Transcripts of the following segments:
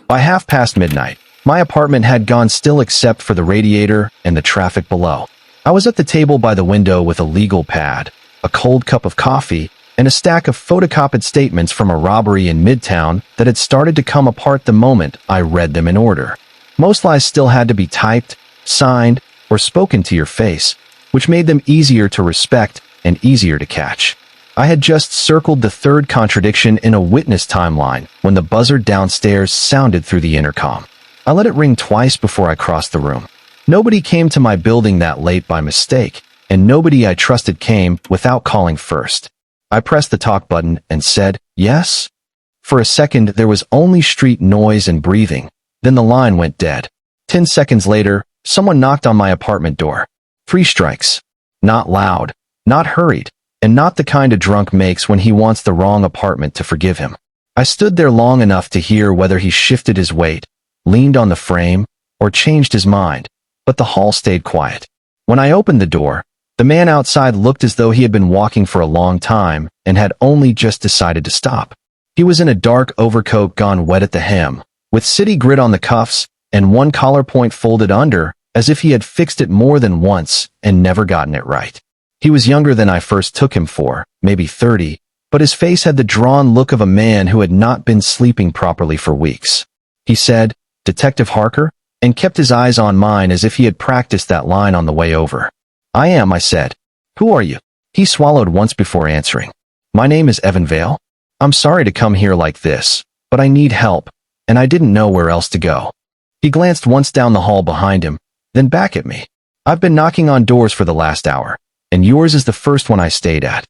By midnight, my apartment had gone still except for the radiator and the traffic below. I was at the table by the window with a legal pad, a cold cup of coffee, and a stack of photocopied statements from a robbery in Midtown that had started to come apart the moment I read them in order. Most lies still had to be typed, signed, or spoken to your face, which made them easier to respect and easier to catch. I had just circled the third contradiction in a witness timeline when the buzzer downstairs sounded through the intercom. I let it ring twice before I crossed the room. Nobody came to my building that late by mistake, and nobody I trusted came without calling first. I pressed the talk button and said, "Yes?" For a second, there was only street noise and breathing. Then the line went dead. 10 seconds later, someone knocked on my apartment door. 3 strikes. Not loud, not hurried, and not the kind a drunk makes when he wants the wrong apartment to forgive him. I stood there long enough to hear whether he shifted his weight, leaned on the frame, or changed his mind, but the hall stayed quiet. When I opened the door, the man outside looked as though he had been walking for a long time and had only just decided to stop. He was in a dark overcoat gone wet at the hem, with city grit on the cuffs and one collar point folded under, as if he had fixed it more than once and never gotten it right. He was younger than I first took him for, maybe 30, but his face had the drawn look of a man who had not been sleeping properly for weeks. He said, "Detective Harker?" and kept his eyes on mine as if he had practiced that line on the way over. "I am," I said. "Who are you?" He swallowed once before answering. "My name is Evan Vale. I'm sorry to come here like this, but I need help, and I didn't know where else to go." He glanced once down the hall behind him, then back at me. "I've been knocking on doors for the last hour, and yours is the first one I stayed at."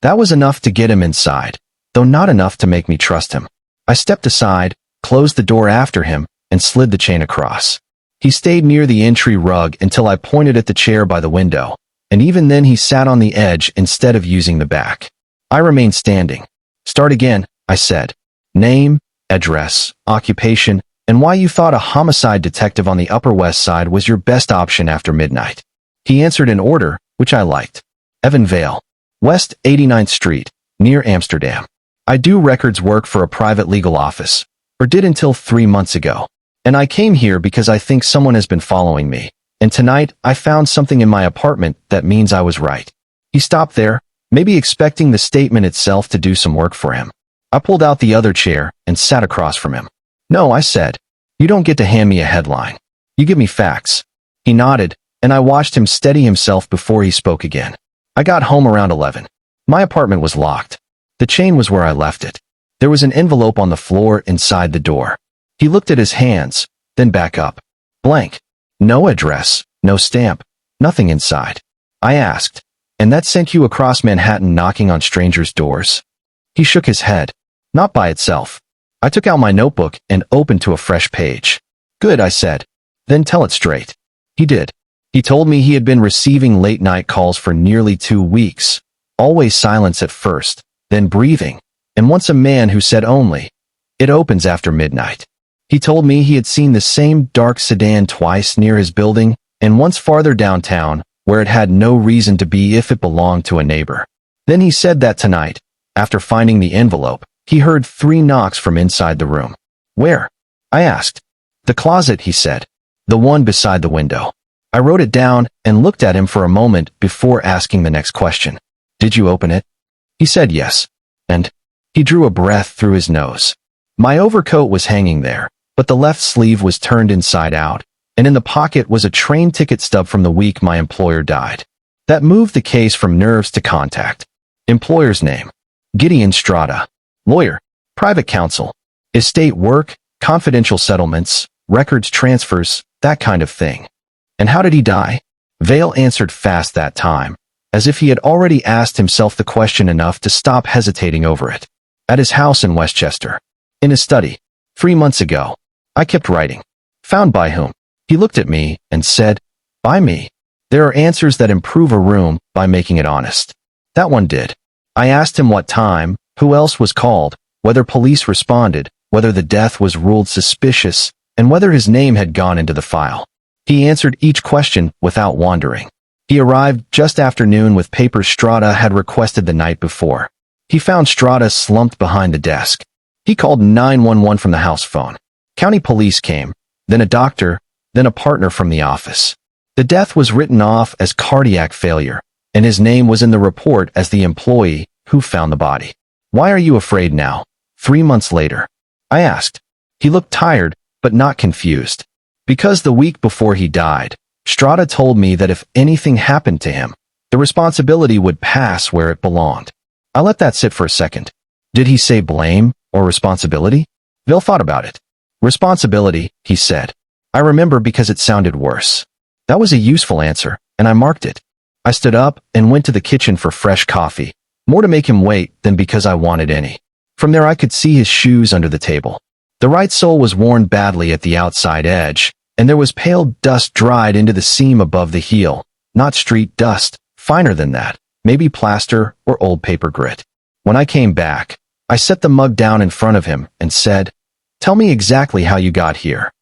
That was enough to get him inside, though not enough to make me trust him. I stepped aside, closed the door after him, and slid the chain across. He stayed near the entry rug until I pointed at the chair by the window, and even then he sat on the edge instead of using the back. I remained standing. "Start again," I said. "Name, address, occupation, and why you thought a homicide detective on the Upper West Side was your best option after midnight." He answered in order, which I liked. "Evan Vale, West 89th Street, near Amsterdam. I do records work for a private legal office, or did until 3 months ago. And I came here because I think someone has been following me, and tonight I found something in my apartment that means I was right." He stopped there, maybe expecting the statement itself to do some work for him. I pulled out the other chair and sat across from him. "No," I said. "You don't get to hand me a headline. You give me facts." He nodded, and I watched him steady himself before he spoke again. "I got home around 11. My apartment was locked. The chain was where I left it. There was an envelope on the floor inside the door." He looked at his hands, then back up. "Blank. No address, no stamp, nothing inside." I asked, "And that sent you across Manhattan knocking on strangers' doors?" He shook his head. "Not by itself." I took out my notebook and opened to a fresh page. "Good," I said. "Then tell it straight." He did. He told me he had been receiving late-night calls for nearly 2 weeks, always silence at first, then breathing, and once a man who said only, "It opens after midnight." He told me he had seen the same dark sedan twice near his building, and once farther downtown, where it had no reason to be if it belonged to a neighbor. Then he said that tonight, after finding the envelope, he heard 3 knocks from inside the room. "Where?" I asked. "The closet," he said. "The one beside the window." I wrote it down and looked at him for a moment before asking the next question. "Did you open it?" He said yes. "And?" He drew a breath through his nose. My overcoat was hanging there, but the left sleeve was turned inside out, and in the pocket was a train ticket stub from the week my employer died. That moved the case from nerves to contact. Employer's name: Gideon Strada. Lawyer: private counsel. Estate work, confidential settlements, records transfers, that kind of thing. And how did he die? Vale answered fast that time, as if he had already asked himself the question enough to stop hesitating over it. At his house in Westchester. In his study. 3 months ago. I kept writing. "Found by whom?" He looked at me and said, "By me." There are answers that improve a room by making it honest. That one did. I asked him what time, who else was called, whether police responded, whether the death was ruled suspicious, and whether his name had gone into the file. He answered each question without wandering. He arrived just after noon with papers Strada had requested the night before. He found Strada slumped behind the desk. He called 911 from the house phone. County police came, then a doctor, then a partner from the office. The death was written off as cardiac failure, and his name was in the report as the employee who found the body. Why are you afraid now? 3 months later, I asked. He looked tired, but not confused. Because the week before he died, Strada told me that if anything happened to him, the responsibility would pass where it belonged. I let that sit for a second. Did he say blame or responsibility? Bill thought about it. Responsibility, he said. I remember because it sounded worse. That was a useful answer, and I marked it. I stood up and went to the kitchen for fresh coffee, more to make him wait than because I wanted any. From there I could see his shoes under the table. The right sole was worn badly at the outside edge, and there was pale dust dried into the seam above the heel. Not street dust, finer than that, maybe plaster or old paper grit. When I came back, I set the mug down in front of him and said, "Tell me exactly how you got here."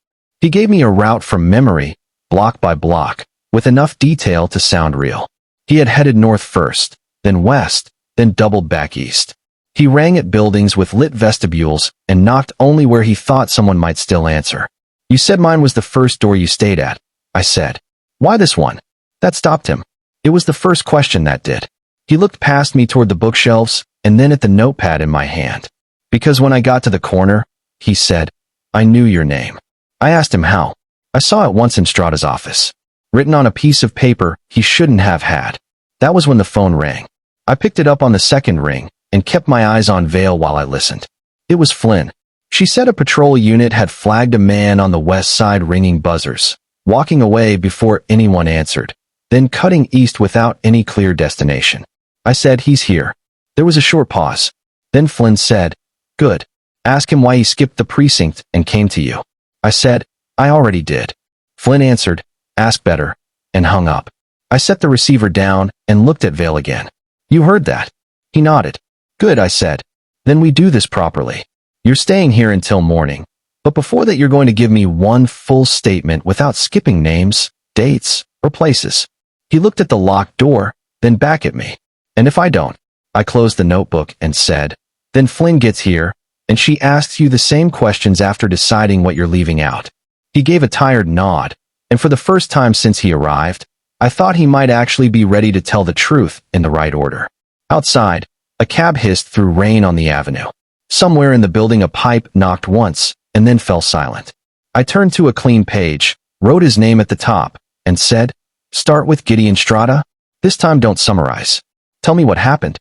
He gave me a route from memory, block by block, with enough detail to sound real. He had headed north first, then west, then doubled back east. He rang at buildings with lit vestibules and knocked only where he thought someone might still answer. "You said mine was the first door you stayed at," I said. "Why this one?" That stopped him. It was the first question that did. He looked past me toward the bookshelves and then at the notepad in my hand. "Because when I got to the corner," he said, "I knew your name." I asked him how. I saw it once in Strada's office, written on a piece of paper he shouldn't have had. That was when the phone rang. I picked it up on the second ring and kept my eyes on Vale while I listened. It was Flynn. She said a patrol unit had flagged a man on the west side ringing buzzers, walking away before anyone answered, then cutting east without any clear destination. I said, "He's here." There was a short pause. Then Flynn said, "Good. Ask him why he skipped the precinct and came to you." I said, "I already did." Flynn answered, "Ask better," and hung up. I set the receiver down and looked at Vale again. "You heard that?" He nodded. "Good," I said. "Then we do this properly. You're staying here until morning, but before that you're going to give me one full statement without skipping names, dates, or places." He looked at the locked door, then back at me. "And if I don't?" I closed the notebook and said, "Then Flynn gets here, and she asks you the same questions after deciding what you're leaving out." He gave a tired nod, and for the first time since he arrived, I thought he might actually be ready to tell the truth in the right order. Outside, a cab hissed through rain on the avenue. Somewhere in the building a pipe knocked once, and then fell silent. I turned to a clean page, wrote his name at the top, and said, "Start with Gideon Strada? This time don't summarize. Tell me what happened."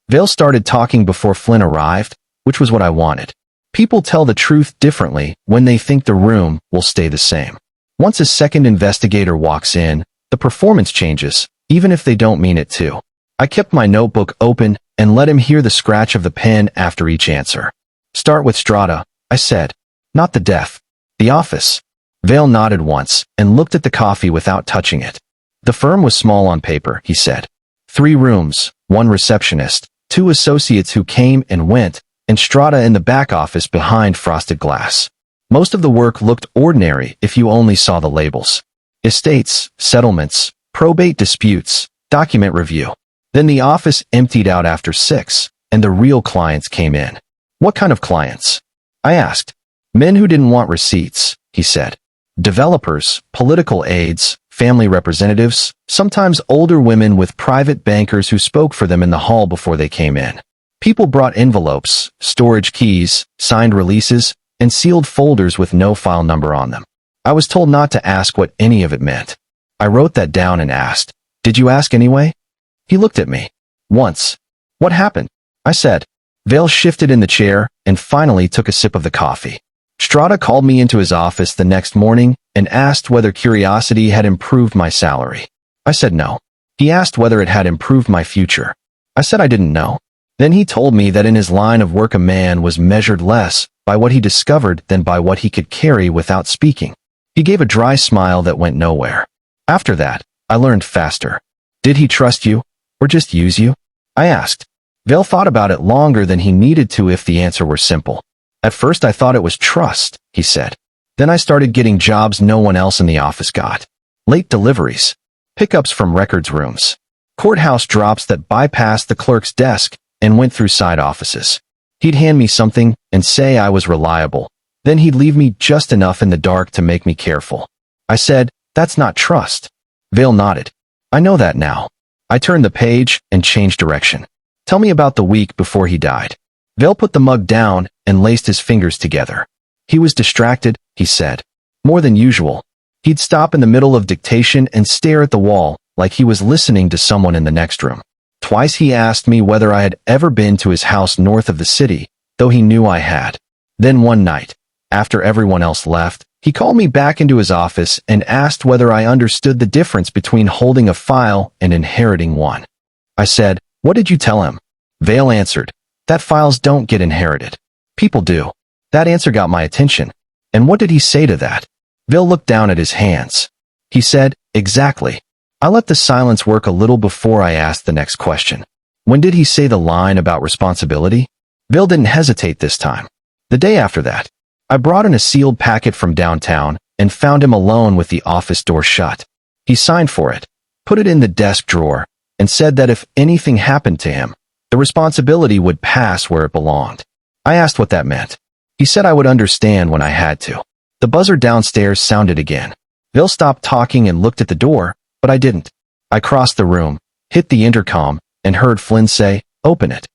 Vale started talking before Flynn arrived, which was what I wanted. People tell the truth differently when they think the room will stay the same. Once a second investigator walks in, the performance changes, even if they don't mean it to. I kept my notebook open and let him hear the scratch of the pen after each answer. "Start with Strada," I said. "Not the death. The office." Vale nodded once and looked at the coffee without touching it. "The firm was small on paper," he said. 3 rooms, 1 receptionist, 2 associates who came and went, and Strada in the back office behind frosted glass. Most of the work looked ordinary if you only saw the labels. Estates, settlements, probate disputes, document review. Then the office emptied out after 6, and the real clients came in. "What kind of clients?" I asked. "Men who didn't want receipts," he said. "Developers, political aides, family representatives, sometimes older women with private bankers who spoke for them in the hall before they came in. People brought envelopes, storage keys, signed releases, and sealed folders with no file number on them. I was told not to ask what any of it meant. I wrote that down and asked, "Did you ask anyway?" He looked at me. "Once." "What happened?" I said. Vale shifted in the chair and finally took a sip of the coffee. Strada called me into his office the next morning and asked whether curiosity had improved my salary. I said no. He asked whether it had improved my future. I said I didn't know. Then he told me that in his line of work a man was measured less by what he discovered than by what he could carry without speaking. He gave a dry smile that went nowhere. After that, I learned faster. "Did he trust you, or just use you?" I asked. Vale thought about it longer than he needed to if the answer were simple. "At first I thought it was trust," he said. "Then I started getting jobs no one else in the office got. Late deliveries, pickups from records rooms, courthouse drops that bypassed the clerk's desk and went through side offices. He'd hand me something and say I was reliable, Then he'd leave me just enough in the dark to make me careful. I said, "That's not trust." Vale nodded. "I know that now." I turned the page and changed direction. "Tell me about the week before he died." Vale put the mug down and laced his fingers together. "He was distracted," he said. "More than usual. He'd stop in the middle of dictation and stare at the wall like he was listening to someone in the next room. Twice he asked me whether I had ever been to his house north of the city, though he knew I had. Then one night, after everyone else left, he called me back into his office and asked whether I understood the difference between holding a file and inheriting one. I said, "What did you tell him?" Vale answered, "That files don't get inherited. People do." That answer got my attention. "And what did he say to that?" Vale looked down at his hands. He said, "Exactly." I let the silence work a little before I asked the next question. "When did he say the line about responsibility?" Vale didn't hesitate this time. "The day after that." I brought in a sealed packet from downtown and found him alone with the office door shut. He signed for it, put it in the desk drawer, and said that if anything happened to him, the responsibility would pass where it belonged. I asked what that meant. He said I would understand when I had to. The buzzer downstairs sounded again. Vale stopped talking and looked at the door, but I didn't. I crossed the room, hit the intercom, and heard Flynn say, "Open it."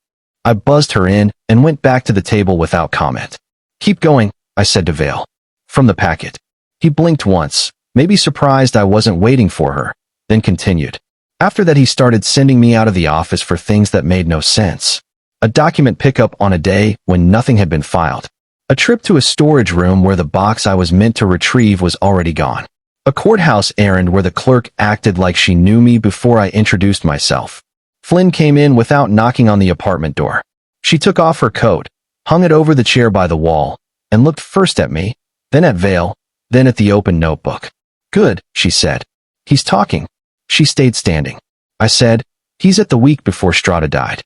I buzzed her in and went back to the table without comment. "Keep going," I said to Vale. From the packet. He blinked once, maybe surprised I wasn't waiting for her, then continued. After that he started sending me out of the office for things that made no sense. A document pickup on a day when nothing had been filed. A trip to a storage room where the box I was meant to retrieve was already gone. A courthouse errand where the clerk acted like she knew me before I introduced myself. Flynn came in without knocking on the apartment door. She took off her coat, hung it over the chair by the wall, and looked first at me, then at Vale, then at the open notebook. "Good," she said. "He's talking." She stayed standing. I said, "He's at the week before Strada died."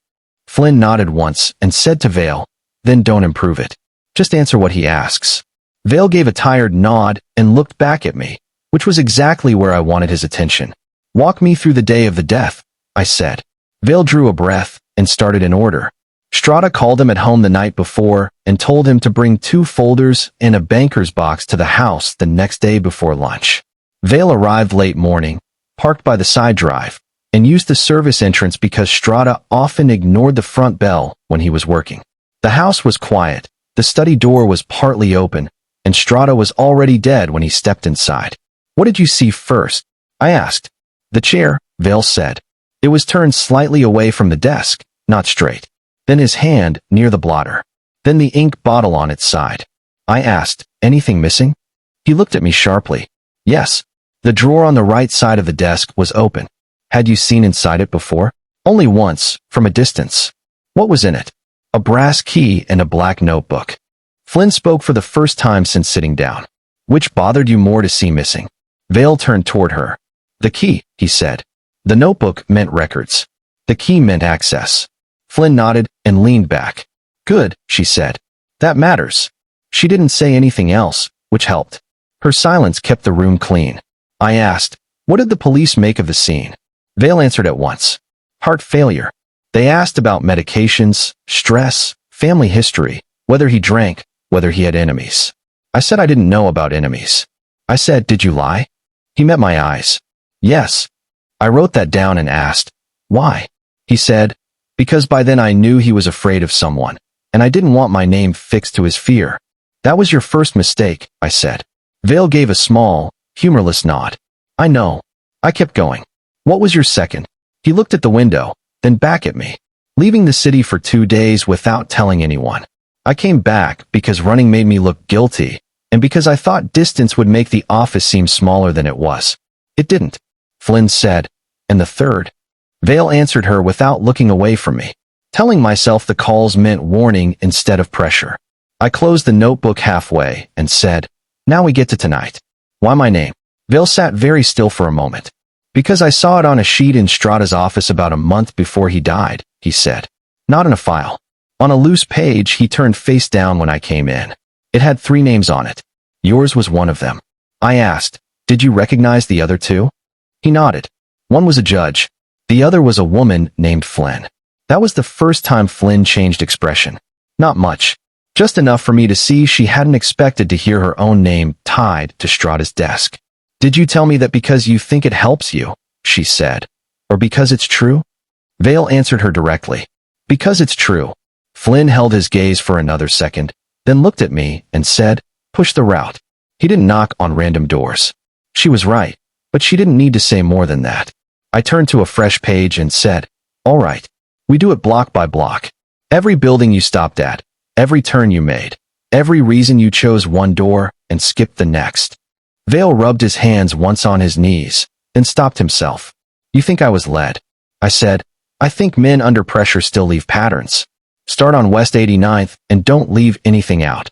Flynn nodded once and said to Vale, "Then don't improve it. Just answer what he asks." Vale gave a tired nod and looked back at me, which was exactly where I wanted his attention. "Walk me through the day of the death," I said. Vale drew a breath and started in order. Strada called him at home the night before and told him to bring 2 folders and a banker's box to the house the next day before lunch. Vale arrived late morning, parked by the side drive, and used the service entrance because Strada often ignored the front bell when he was working. The house was quiet, the study door was partly open, and Strada was already dead when he stepped inside. "What did you see first?" I asked. "The chair," Vale said. It was turned slightly away from the desk, not straight. Then his hand near the blotter. Then the ink bottle on its side. I asked, "Anything missing?" He looked at me sharply. "Yes." The drawer on the right side of the desk was open. "Had you seen inside it before?" "Only once, from a distance." "What was in it?" "A brass key and a black notebook." Flynn spoke for the first time since sitting down. "Which bothered you more to see missing?" Vale turned toward her. "The key," he said. The notebook meant records. The key meant access. Flynn nodded and leaned back. "Good," she said. "That matters." She didn't say anything else, which helped. Her silence kept the room clean. I asked, "What did the police make of the scene?" Vale answered at once. "Heart failure." They asked about medications, stress, family history, whether he drank, whether he had enemies. I said I didn't know about enemies. I said, "Did you lie?" He met my eyes. "Yes." I wrote that down and asked, "Why?" He said, "Because by then I knew he was afraid of someone, and I didn't want my name fixed to his fear." "That was your first mistake," I said. Vale gave a small, humorless nod. "I know." I kept going. "What was your second?" He looked at the window, then back at me. "Leaving the city for 2 days without telling anyone. I came back because running made me look guilty, and because I thought distance would make the office seem smaller than it was. It didn't." Flynn said, "And the third?" Vale answered her without looking away from me, telling myself the calls meant warning instead of pressure. I closed the notebook halfway and said, "Now we get to tonight." "Why my name?" Vale sat very still for a moment. "Because I saw it on a sheet in Strada's office about a month before he died," he said. "Not in a file. On a loose page he turned face down when I came in. It had 3 names on it. Yours was one of them." I asked, "Did you recognize the other 2? He nodded. "One was a judge. The other was a woman named Flynn." That was the first time Flynn changed expression. "Not much." Just enough for me to see she hadn't expected to hear her own name tied to Strata's desk. "Did you tell me that because you think it helps you?" she said. "Or because it's true?" Vale answered her directly. "Because it's true." Flynn held his gaze for another second, then looked at me and said, "Push the route." He didn't knock on random doors. She was right, but she didn't need to say more than that. I turned to a fresh page and said, "All right. We do it block by block. Every building you stopped at, every turn you made, every reason you chose one door and skipped the next." Vale rubbed his hands once on his knees, then stopped himself. "You think I was led?" I said, "I think men under pressure still leave patterns. Start on West 89th and don't leave anything out."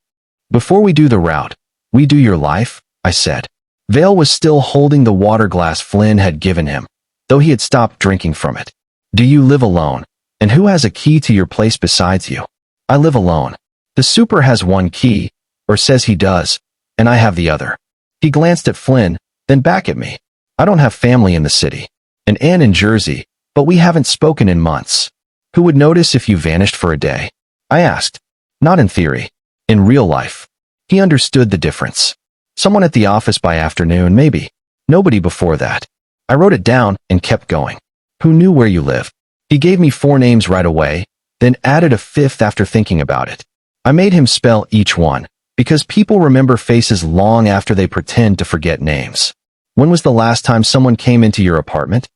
"Before we do the route, we do your life," I said. Vale was still holding the water glass Flynn had given him, though he had stopped drinking from it. "Do you live alone? And who has a key to your place besides you?" "I live alone. The super has one key, or says he does, and I have the other." He glanced at Flynn, then back at me. "I don't have family in the city, and Anne in Jersey, but we haven't spoken in months. Who would notice if you vanished for a day?" I asked. "Not in theory. In real life." He understood the difference. "Someone at the office by afternoon, maybe. Nobody before that." I wrote it down and kept going. "Who knew where you lived?" He gave me 4 names right away, then added a 5th after thinking about it. I made him spell each one, because people remember faces long after they pretend to forget names. "When was the last time someone came into your apartment?"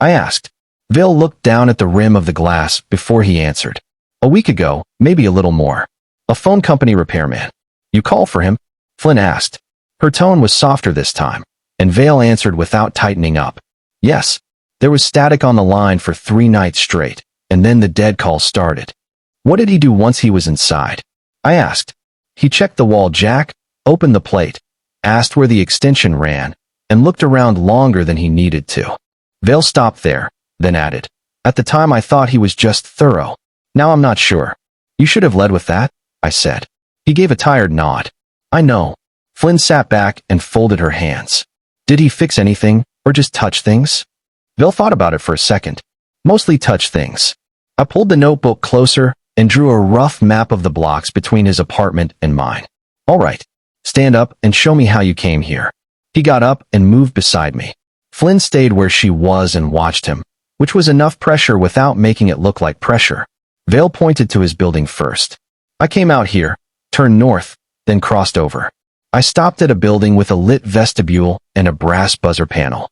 I asked. Vale looked down at the rim of the glass before he answered. "A week ago, maybe a little more. A phone company repairman." "You call for him?" Flynn asked. Her tone was softer this time, and Vale answered without tightening up. "Yes." There was static on the line for 3 nights straight, and then the dead call started. "What did he do once he was inside?" I asked. He checked the wall jack, opened the plate, asked where the extension ran, and looked around longer than he needed to. Vale stopped there, then added, "At the time I thought he was just thorough. Now I'm not sure." "You should have led with that," I said. He gave a tired nod. "I know." Flynn sat back and folded her hands. "Did he fix anything, or just touch things?" Vale thought about it for a second. "Mostly touch things." I pulled the notebook closer and drew a rough map of the blocks between his apartment and mine. "All right. Stand up and show me how you came here." He got up and moved beside me. Flynn stayed where she was and watched him, which was enough pressure without making it look like pressure. Vale pointed to his building first. "I came out here, turned north, then crossed over. I stopped at a building with a lit vestibule and a brass buzzer panel.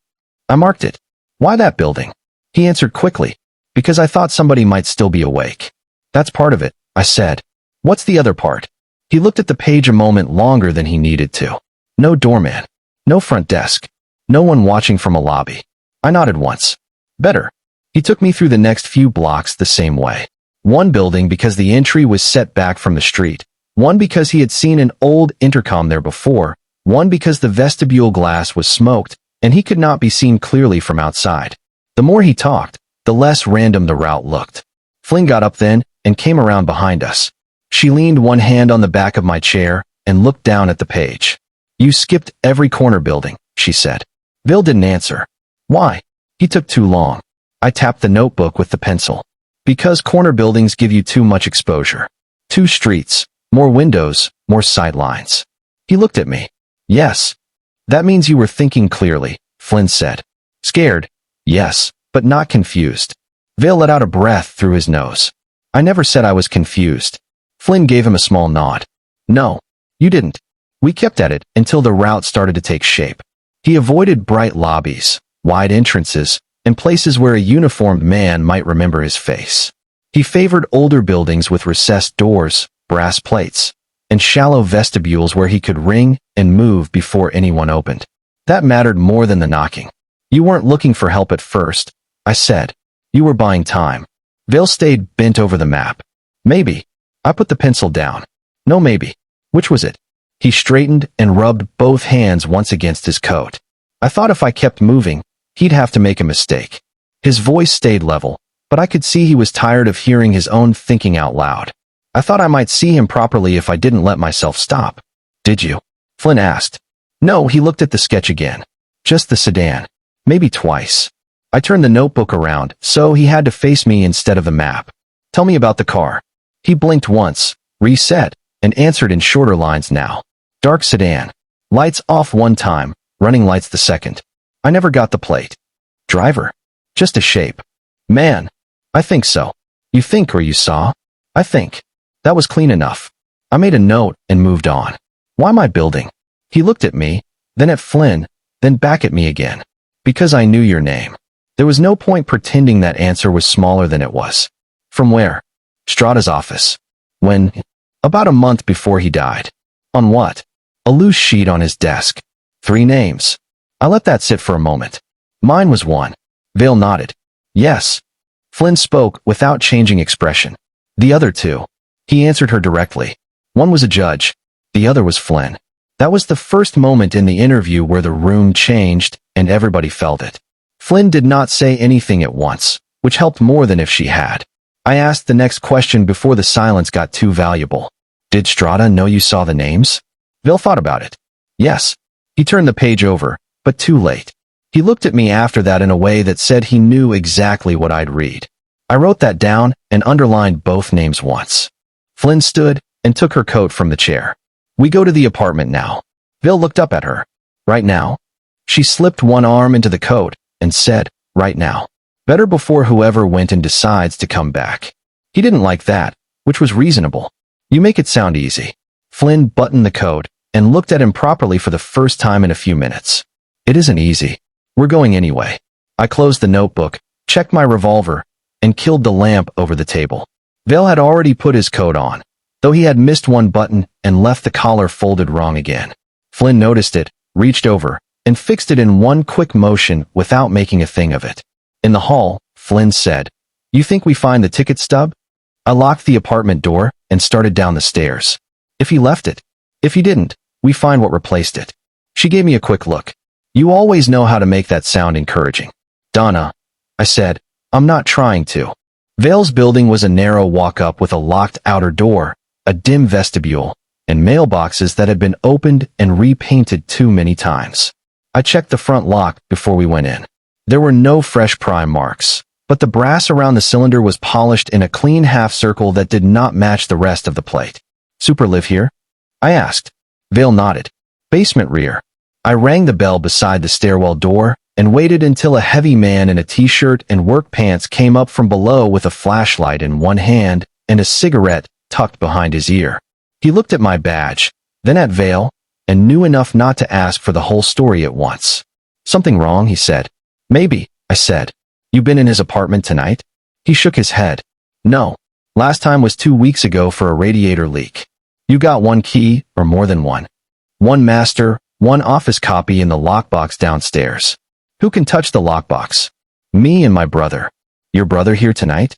I marked it." "Why that building?" He answered quickly. "Because I thought somebody might still be awake." "That's part of it," I said. "What's the other part?" He looked at the page a moment longer than he needed to. "No doorman. No front desk. No one watching from a lobby." I nodded once. "Better." He took me through the next few blocks the same way. One building because the entry was set back from the street. One because he had seen an old intercom there before. One because the vestibule glass was smoked and he could not be seen clearly from outside. The more he talked, the less random the route looked. Flynn got up then and came around behind us. She leaned one hand on the back of my chair and looked down at the page. "You skipped every corner building," she said. Vale didn't answer. "Why?" "He took too long." I tapped the notebook with the pencil. "Because corner buildings give you too much exposure. 2 streets, more windows, more sight lines." He looked at me. "Yes." "That means you were thinking clearly," Flynn said. "Scared?" "Yes, but not confused." Vale let out a breath through his nose. "I never said I was confused." Flynn gave him a small nod. "No, you didn't." We kept at it until the route started to take shape. He avoided bright lobbies, wide entrances, and places where a uniformed man might remember his face. He favored older buildings with recessed doors, brass plates, and shallow vestibules where he could ring and move before anyone opened. That mattered more than the knocking. "You weren't looking for help at first," I said. "You were buying time." Vale stayed bent over the map. "Maybe." I put the pencil down. "No, maybe." "Which was it?" He straightened and rubbed both hands once against his coat. I thought if I kept moving, he'd have to make a mistake. His voice stayed level, but I could see he was tired of hearing his own thinking out loud. I thought I might see him properly if I didn't let myself stop. "Did you?" Flynn asked. "No," he looked at the sketch again. "Just the sedan. Maybe twice." I turned the notebook around, so he had to face me instead of the map. "Tell me about the car." He blinked once, reset, and answered in shorter lines now. Dark sedan. Lights off one time, running lights the second. I never got the plate. Driver. Just a shape. Man. I think so. You think or you saw? I think. That was clean enough. I made a note and moved on. Why my building? He looked at me, then at Flynn, then back at me again. Because I knew your name. There was no point pretending that answer was smaller than it was. From where? Strada's office. When? About a month before he died. On what? A loose sheet on his desk. 3 names. I let that sit for a moment. Mine was one. Vale nodded. Yes. Flynn spoke without changing expression. The other 2. He answered her directly. One was a judge. The other was Flynn. That was the first moment in the interview where the room changed and everybody felt it. Flynn did not say anything at once, which helped more than if she had. I asked the next question before the silence got too valuable. Did Strada know you saw the names? Vale thought about it. Yes. He turned the page over, but too late. He looked at me after that in a way that said he knew exactly what I'd read. I wrote that down and underlined both names once. Flynn stood and took her coat from the chair. We go to the apartment now. Vale looked up at her. Right now? She slipped one arm into the coat and said, right now. Better before whoever went and decides to come back. He didn't like that, which was reasonable. You make it sound easy. Flynn buttoned the coat and looked at him properly for the first time in a few minutes. It isn't easy. We're going anyway. I closed the notebook, checked my revolver, and killed the lamp over the table. Vale had already put his coat on, though he had missed one button and left the collar folded wrong again. Flynn noticed it, reached over, and fixed it in one quick motion without making a thing of it. In the hall, Flynn said, You think we find the ticket stub? I locked the apartment door and started down the stairs. If he left it. If he didn't, we find what replaced it. She gave me a quick look. You always know how to make that sound encouraging. Donna, I said, I'm not trying to. Vale's building was a narrow walk-up with a locked outer door, a dim vestibule, and mailboxes that had been opened and repainted too many times. I checked the front lock before we went in. There were no fresh prime marks, but the brass around the cylinder was polished in a clean half-circle that did not match the rest of the plate. Super live here? I asked. Vale nodded. Basement rear. I rang the bell beside the stairwell door and waited until a heavy man in a t-shirt and work pants came up from below with a flashlight in one hand and a cigarette tucked behind his ear. He looked at my badge, then at Vale, and knew enough not to ask for the whole story at once. Something wrong, he said. Maybe, I said. You been in his apartment tonight? He shook his head. No. Last time was 2 weeks ago for a radiator leak. You got one key, or more than one. One master, one office copy in the lockbox downstairs. Who can touch the lockbox? Me and my brother. Your brother here tonight?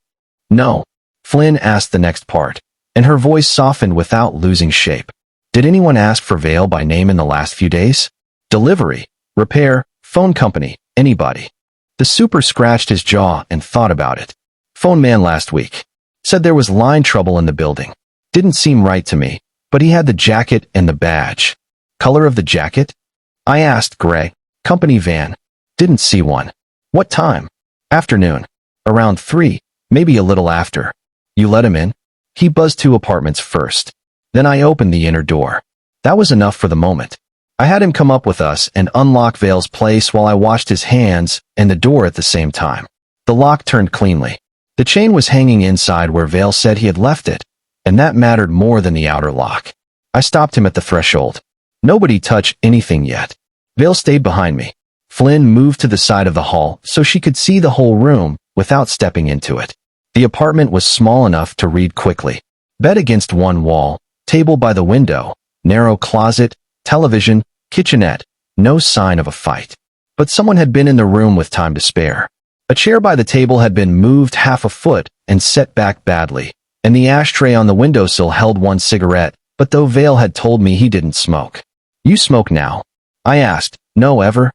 No. Flynn asked the next part, and her voice softened without losing shape. Did anyone ask for Vale by name in the last few days? Delivery, repair, phone company, anybody. The super scratched his jaw and thought about it. Phone man last week. Said there was line trouble in the building. Didn't seem right to me, but he had the jacket and the badge. Color of the jacket? I asked. Gray. Company van. Didn't see one. What time? Afternoon. Around 3, maybe a little after. You let him in? He buzzed 2 apartments first. Then I opened the inner door. That was enough for the moment. I had him come up with us and unlock Vale's place while I washed his hands and the door at the same time. The lock turned cleanly. The chain was hanging inside where Vale said he had left it, and that mattered more than the outer lock. I stopped him at the threshold. Nobody touched anything yet. Vale stayed behind me. Flynn moved to the side of the hall so she could see the whole room without stepping into it. The apartment was small enough to read quickly. Bed against one wall, table by the window, narrow closet, television, kitchenette, no sign of a fight. But someone had been in the room with time to spare. A chair by the table had been moved half a foot and set back badly, and the ashtray on the windowsill held one cigarette, but though Vale had told me he didn't smoke. You smoke now? I asked. No, ever?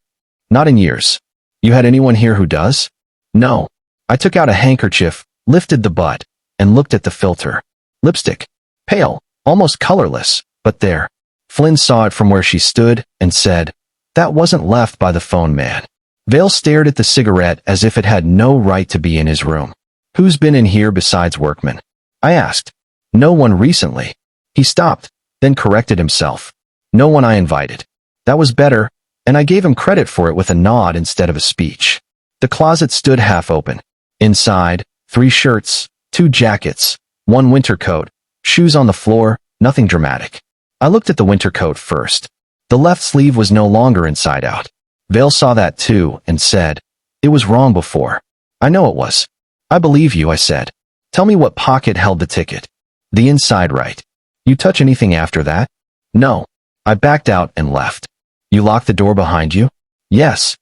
Not in years. You had anyone here who does? No. I took out a handkerchief, lifted the butt, and looked at the filter. Lipstick. Pale, almost colorless, but there. Flynn saw it from where she stood and said, That wasn't left by the phone man. Vale stared at the cigarette as if it had no right to be in his room. Who's been in here besides workmen? I asked. No one recently. He stopped, then corrected himself. No one I invited. That was better, and I gave him credit for it with a nod instead of a speech. The closet stood half open. Inside, 3 shirts, 2 jackets, 1 winter coat, shoes on the floor, nothing dramatic. I looked at the winter coat first. The left sleeve was no longer inside out. Vale saw that too and said, "It was wrong before." "I know it was." "I believe you," I said. "Tell me what pocket held the ticket." "The inside right." "You touch anything after that?" "No." I backed out and left. "You locked the door behind you?" "Yes."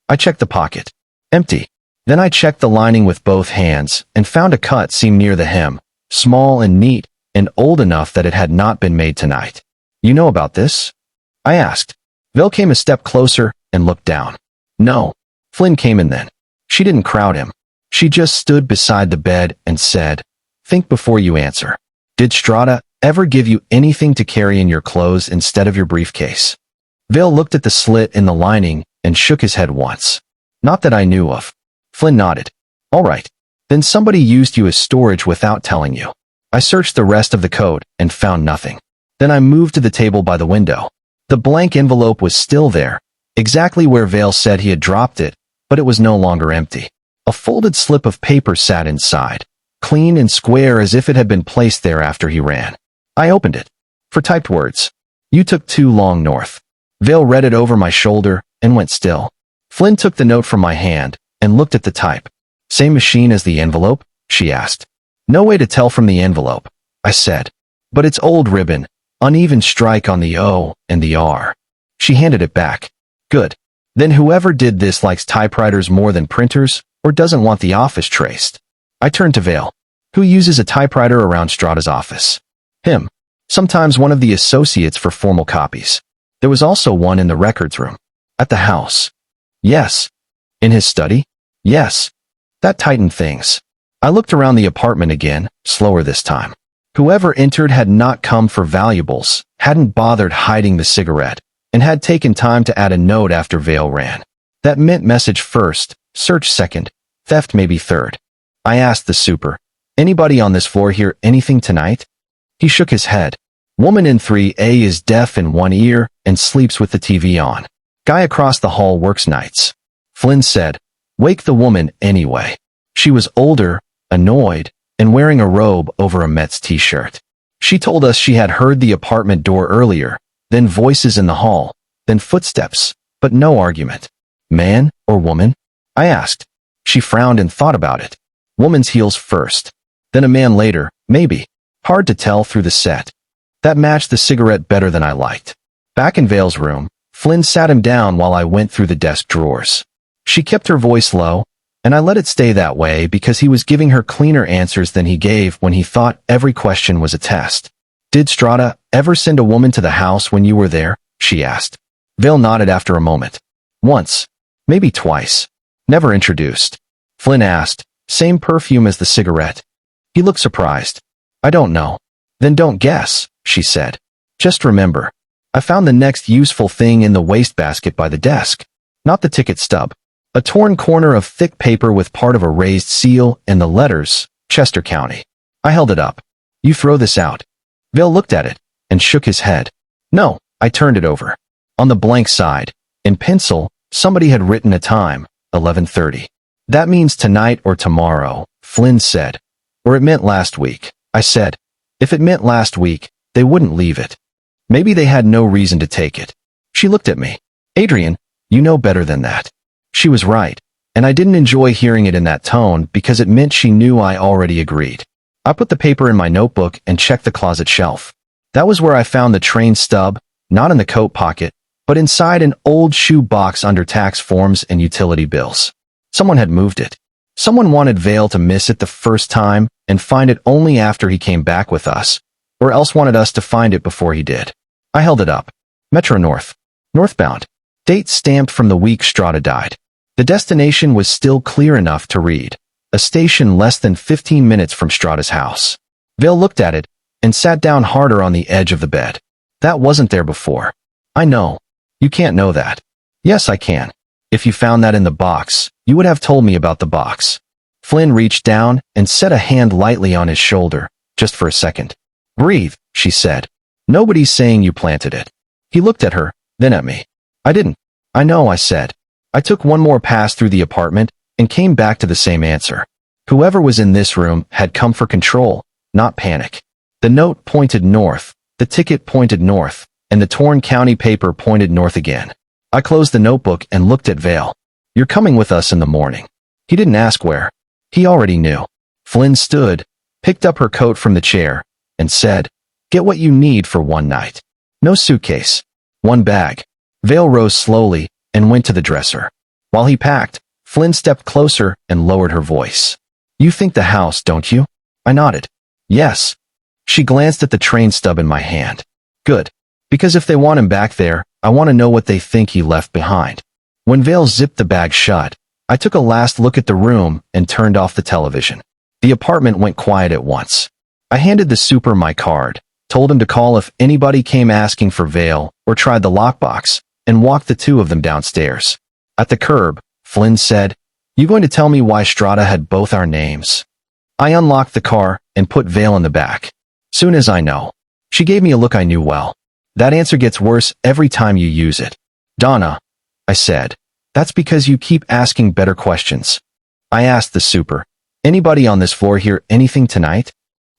I checked the pocket. Empty. Then I checked the lining with both hands and found a cut seam near the hem, small and neat, and old enough that it had not been made tonight. "You know about this?" I asked. Vale came a step closer and looked down. "No." Flynn came in then. She didn't crowd him. She just stood beside the bed and said, "Think before you answer. Did Strada ever give you anything to carry in your clothes instead of your briefcase?" Vale looked at the slit in the lining and shook his head once. "Not that I knew of." Flynn nodded. "All right. Then somebody used you as storage without telling you." I searched the rest of the coat and found nothing. Then I moved to the table by the window. The blank envelope was still there, exactly where Vale said he had dropped it, but it was no longer empty. A folded slip of paper sat inside, clean and square as if it had been placed there after he ran. I opened it. For typed words. "You took too long north." Vale read it over my shoulder and went still. Flynn took the note from my hand and looked at the type. "Same machine as the envelope?" she asked. "No way to tell from the envelope," I said. "But it's old ribbon, uneven strike on the O and the R." She handed it back. "Good. Then whoever did this likes typewriters more than printers, or doesn't want the office traced." I turned to Vale. "Who uses a typewriter around Strada's office?" "Him. Sometimes one of the associates for formal copies. There was also one in the records room." "At the house?" "Yes." "In his study?" "Yes." That tightened things. I looked around the apartment again, slower this time. Whoever entered had not come for valuables, hadn't bothered hiding the cigarette, and had taken time to add a note after Vale ran. That meant message first, search second, theft maybe third. I asked the super, "Anybody on this floor hear anything tonight?" He shook his head. "Woman in 3A is deaf in one ear and sleeps with the TV on. Guy across the hall works nights." Flynn said, "Wake the woman anyway." She was older, annoyed, and wearing a robe over a Mets t-shirt. She told us she had heard the apartment door earlier, then voices in the hall, then footsteps, but no argument. "Man or woman?" I asked. She frowned and thought about it. "Woman's heels first. Then a man later, maybe. Hard to tell through the set." That matched the cigarette better than I liked. Back in Vale's room, Flynn sat him down while I went through the desk drawers. She kept her voice low, and I let it stay that way because he was giving her cleaner answers than he gave when he thought every question was a test. "Did Strada ever send a woman to the house when you were there?" she asked. Vale nodded after a moment. "Once. Maybe twice. Never introduced." Flynn asked, "Same perfume as the cigarette?" He looked surprised. "I don't know." "Then don't guess," she said. "Just remember. I found the next useful thing in the wastebasket by the desk. Not the ticket stub. A torn corner of thick paper with part of a raised seal and the letters, Chester County. I held it up. "You throw this out." Vale looked at it and shook his head. "No." I turned it over. On the blank side, in pencil, somebody had written a time, 11:30. "That means tonight or tomorrow," Flynn said. "Or it meant last week." I said. "If it meant last week, they wouldn't leave it. Maybe they had no reason to take it." She looked at me. "Adrian, you know better than that." She was right, and I didn't enjoy hearing it in that tone because it meant she knew I already agreed. I put the paper in my notebook and checked the closet shelf. That was where I found the train stub, not in the coat pocket, but inside an old shoe box under tax forms and utility bills. Someone had moved it. Someone wanted Vale to miss it the first time and find it only after he came back with us, or else wanted us to find it before he did. I held it up. Metro North. Northbound. Date stamped from the week Strada died. The destination was still clear enough to read. A station less than 15 minutes from Strada's house. Vale looked at it and sat down harder on the edge of the bed. "That wasn't there before." "I know. You can't know that." "Yes, I can. If you found that in the box, you would have told me about the box." Flynn reached down and set a hand lightly on his shoulder, just for a second. Breathe, she said. Nobody's saying you planted it. He looked at her, then at me. I didn't. I know, I said. I took one more pass through the apartment and came back to the same answer. Whoever was in this room had come for control, not panic. The note pointed north, the ticket pointed north, and the torn county paper pointed north again. I closed the notebook and looked at Vale. You're coming with us in the morning. He didn't ask where. He already knew. Flynn stood, picked up her coat from the chair, and said, "Get what you need for one night. No suitcase. One bag." Vale rose slowly and went to the dresser. While he packed, Flynn stepped closer and lowered her voice. "You think the house, don't you?" I nodded. "Yes." She glanced at the train stub in my hand. "Good. Because if they want him back there, I want to know what they think he left behind." When Vale zipped the bag shut, I took a last look at the room and turned off the television. The apartment went quiet at once. I handed the super my card, told him to call if anybody came asking for Vale or tried the lockbox, and walked the two of them downstairs. At the curb, Flynn said, "You going to tell me why Strata had both our names?" I unlocked the car and put Vale in the back. "Soon as I know." She gave me a look I knew well. "That answer gets worse every time you use it." "Donna," I said, "that's because you keep asking better questions." I asked the super, "Anybody on this floor hear anything tonight?"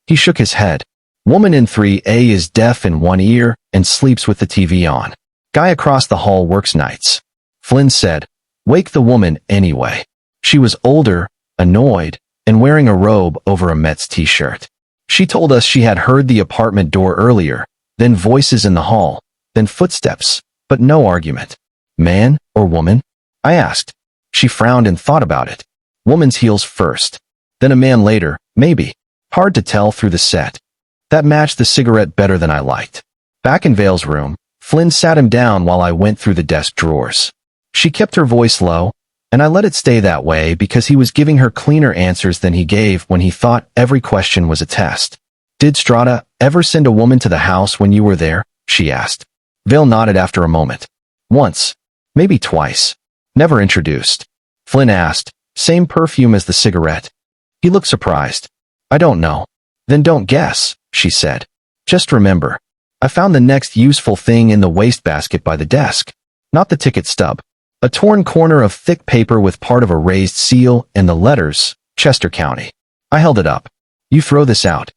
He shook his head. "Woman in 3A is deaf in one ear and sleeps with the TV on. Guy across the hall works nights." Flynn said, "Wake the woman anyway." She was older, annoyed, and wearing a robe over a Mets t-shirt. She told us she had heard the apartment door earlier, then voices in the hall, then footsteps, but no argument. "Man or woman?" I asked. She frowned and thought about it. "Woman's heels first. Then a man later, maybe. Hard to tell through the set." That matched the cigarette better than I liked. Back in Vale's room, Flynn sat him down while I went through the desk drawers. She kept her voice low, and I let it stay that way because he was giving her cleaner answers than he gave when he thought every question was a test. "Did Strata ever send a woman to the house when you were there?" she asked. Vale nodded after a moment. "Once. Maybe twice. Never introduced." Flynn asked, "Same perfume as the cigarette?" He looked surprised. "I don't know." "Then don't guess," she said. "Just remember. I found the next useful thing in the wastebasket by the desk. Not the ticket stub. A torn corner of thick paper with part of a raised seal and the letters, Chester County. I held it up. "You throw this out."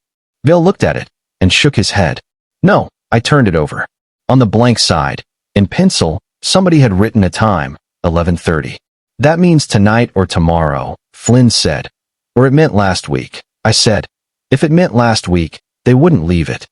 Vale looked at it and shook his head. "No." I turned it over. On the blank side, in pencil, somebody had written a time, 11:30. "That means tonight or tomorrow," Flynn said. "Or it meant last week," I said. "If it meant last week, they wouldn't leave it.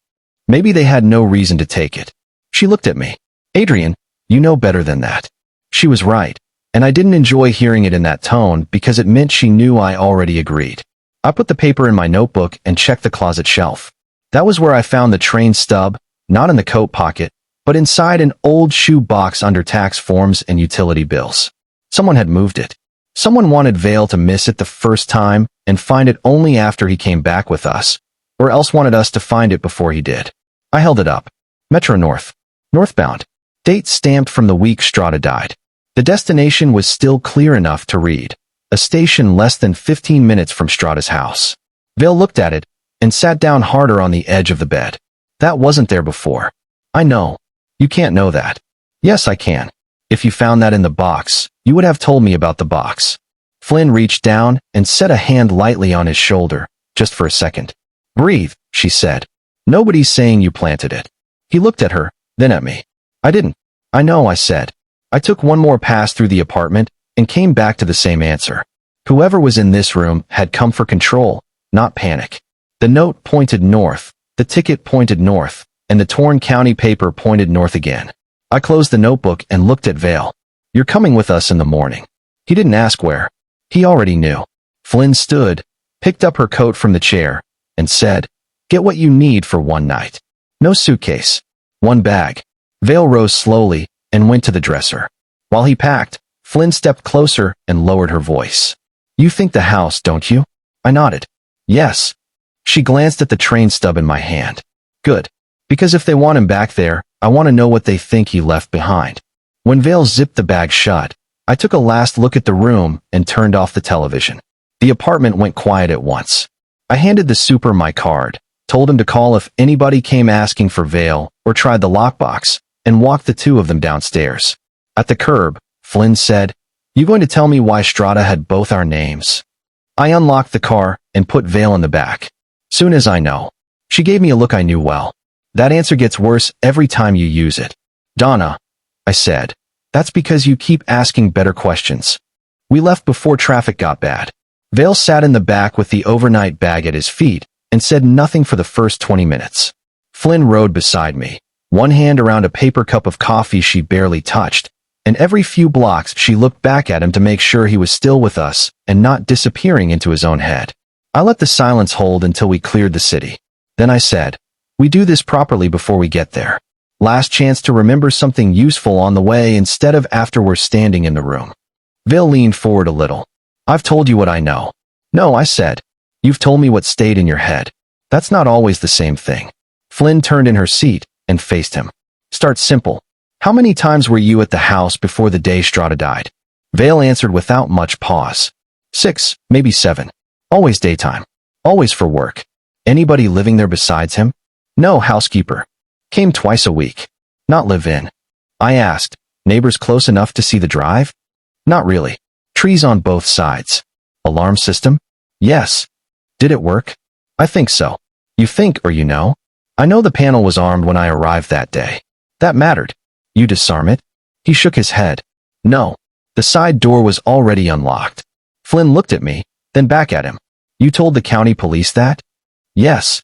Maybe they had no reason to take it." She looked at me. "Adrian, you know better than that." She was right, and I didn't enjoy hearing it in that tone because it meant she knew I already agreed. I put the paper in my notebook and checked the closet shelf. That was where I found the train stub, not in the coat pocket, but inside an old shoe box under tax forms and utility bills. Someone had moved it. Someone wanted Vale to miss it the first time and find it only after he came back with us, or else wanted us to find it before he did. I held it up. Metro North. Northbound. Date stamped from the week Strata died. The destination was still clear enough to read. A station less than 15 minutes from Strata's house. Vale looked at it and sat down harder on the edge of the bed. "That wasn't there before." "I know. You can't know that." "Yes, I can. If you found that in the box, you would have told me about the box." Flynn reached down and set a hand lightly on his shoulder, just for a second. "Breathe," she said. "Nobody's saying you planted it." He looked at her, then at me. I didn't. "I know," I said. I took one more pass through the apartment and came back to the same answer. Whoever was in this room had come for control, not panic. The note pointed north, the ticket pointed north, and the torn county paper pointed north again. I closed the notebook and looked at Vale. "You're coming with us in the morning." He didn't ask where. He already knew. Flynn stood, picked up her coat from the chair, and said, "Get what you need for one night. No suitcase. One bag." Vale rose slowly and went to the dresser. While he packed, Flynn stepped closer and lowered her voice. "You think the house, don't you?" I nodded. "Yes." She glanced at the train stub in my hand. "Good. Because if they want him back there, I want to know what they think he left behind." When Vale zipped the bag shut, I took a last look at the room and turned off the television. The apartment went quiet at once. I handed the super my card, told him to call if anybody came asking for Vale or tried the lockbox, and walked the two of them downstairs. At the curb, Flynn said, "You going to tell me why Strata had both our names?" I unlocked the car and put Vale in the back. Soon as I know. She gave me a look I knew well. That answer gets worse every time you use it. Donna, I said, that's because you keep asking better questions. We left before traffic got bad. Vale sat in the back with the overnight bag at his feet and said nothing for the first 20 minutes. Flynn rode beside me, one hand around a paper cup of coffee she barely touched, and every few blocks she looked back at him to make sure he was still with us and not disappearing into his own head. I let the silence hold until we cleared the city. Then I said, "We do this properly before we get there. Last chance to remember something useful on the way instead of after we're standing in the room." Vale leaned forward a little. "I've told you what I know." "No," I said. "You've told me what stayed in your head. That's not always the same thing." Flynn turned in her seat and faced him. "Start simple. How many times were you at the house before the day Strata died?" Vale answered without much pause. 6, maybe 7. Always daytime. Always for work. Anybody living there besides him? No, housekeeper. Came twice a week. Not live in. I asked, neighbors close enough to see the drive? Not really. Trees on both sides. Alarm system? Yes. Did it work? I think so. You think or you know? I know the panel was armed when I arrived that day. That mattered. You disarm it? He shook his head. No. The side door was already unlocked. Flynn looked at me, then back at him. You told the county police that? Yes.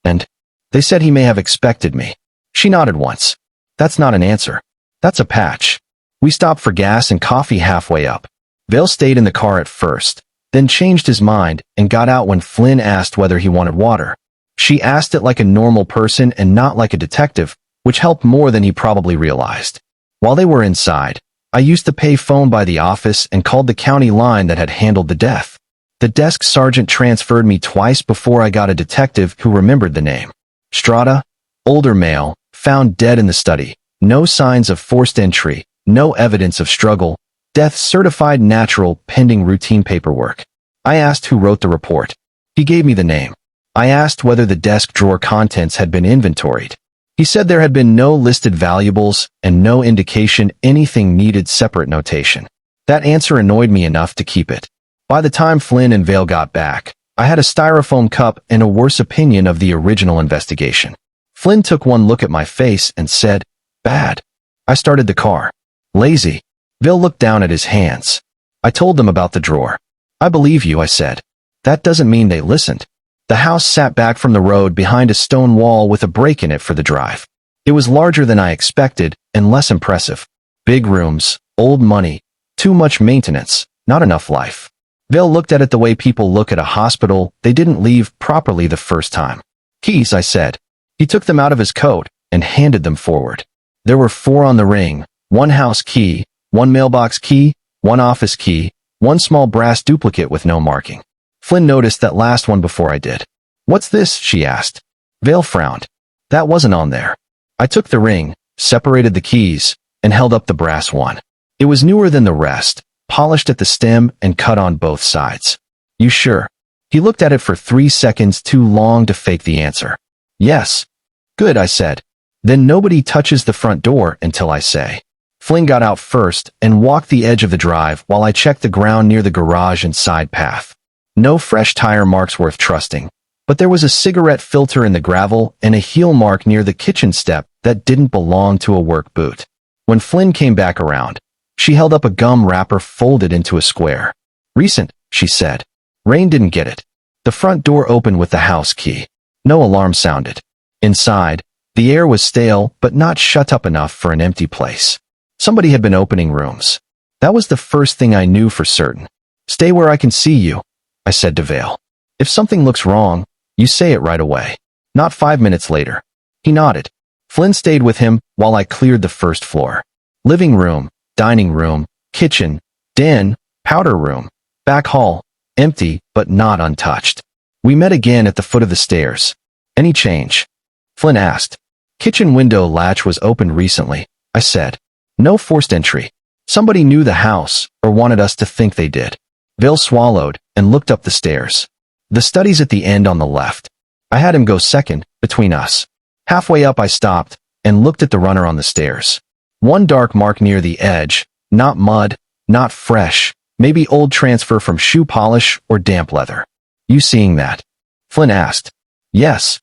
And? They said he may have expected me. She nodded once. That's not an answer. That's a patch. We stopped for gas and coffee halfway up. Vale stayed in the car at first, then changed his mind and got out when Flynn asked whether he wanted water. She asked it like a normal person and not like a detective, which helped more than he probably realized. While they were inside, I used the pay phone by the office and called the county line that had handled the death. The desk sergeant transferred me twice before I got a detective who remembered the name. Strata, older male, found dead in the study. No signs of forced entry, no evidence of struggle. Death certified natural, pending routine paperwork. I asked who wrote the report. He gave me the name. I asked whether the desk drawer contents had been inventoried. He said there had been no listed valuables and no indication anything needed separate notation. That answer annoyed me enough to keep it. By the time Flynn and Vale got back, I had a styrofoam cup and a worse opinion of the original investigation. Flynn took one look at my face and said, "Bad." I started the car. "Lazy." Vale looked down at his hands. I told them about the drawer. "I believe you," I said. That doesn't mean they listened. The house sat back from the road behind a stone wall with a break in it for the drive. It was larger than I expected and less impressive. Big rooms, old money, too much maintenance, not enough life. Vale looked at it the way people look at a hospital they didn't leave properly the first time. "Keys," I said. He took them out of his coat and handed them forward. There were 4 on the ring, 1 house key, 1 mailbox key, 1 office key, 1 small brass duplicate with no marking. Flynn noticed that last one before I did. "What's this?" she asked. Vale frowned. That wasn't on there. I took the ring, separated the keys, and held up the brass one. It was newer than the rest, polished at the stem and cut on both sides. "You sure?" He looked at it for 3 seconds, too long to fake the answer. "Yes." "Good," I said. "Then nobody touches the front door until I say." Flynn got out first and walked the edge of the drive while I checked the ground near the garage and side path. No fresh tire marks worth trusting, but there was a cigarette filter in the gravel and a heel mark near the kitchen step that didn't belong to a work boot. When Flynn came back around, she held up a gum wrapper folded into a square. "Recent," she said. "Rain didn't get it." The front door opened with the house key. No alarm sounded. Inside, the air was stale but not shut up enough for an empty place. Somebody had been opening rooms. That was the first thing I knew for certain. "Stay where I can see you," I said to Vale. "If something looks wrong, you say it right away." Not 5 minutes later. He nodded. Flynn stayed with him while I cleared the first floor. Living room, dining room, kitchen, den, powder room, back hall, empty but not untouched. We met again at the foot of the stairs. "Any change?" Flynn asked. "Kitchen window latch was opened recently," I said. "No forced entry. Somebody knew the house or wanted us to think they did." Vale swallowed and looked up the stairs. "The study's at the end on the left." I had him go second, between us. Halfway up I stopped, and looked at the runner on the stairs. One dark mark near the edge, not mud, not fresh, maybe old transfer from shoe polish or damp leather. You seeing that? Flynn asked. Yes.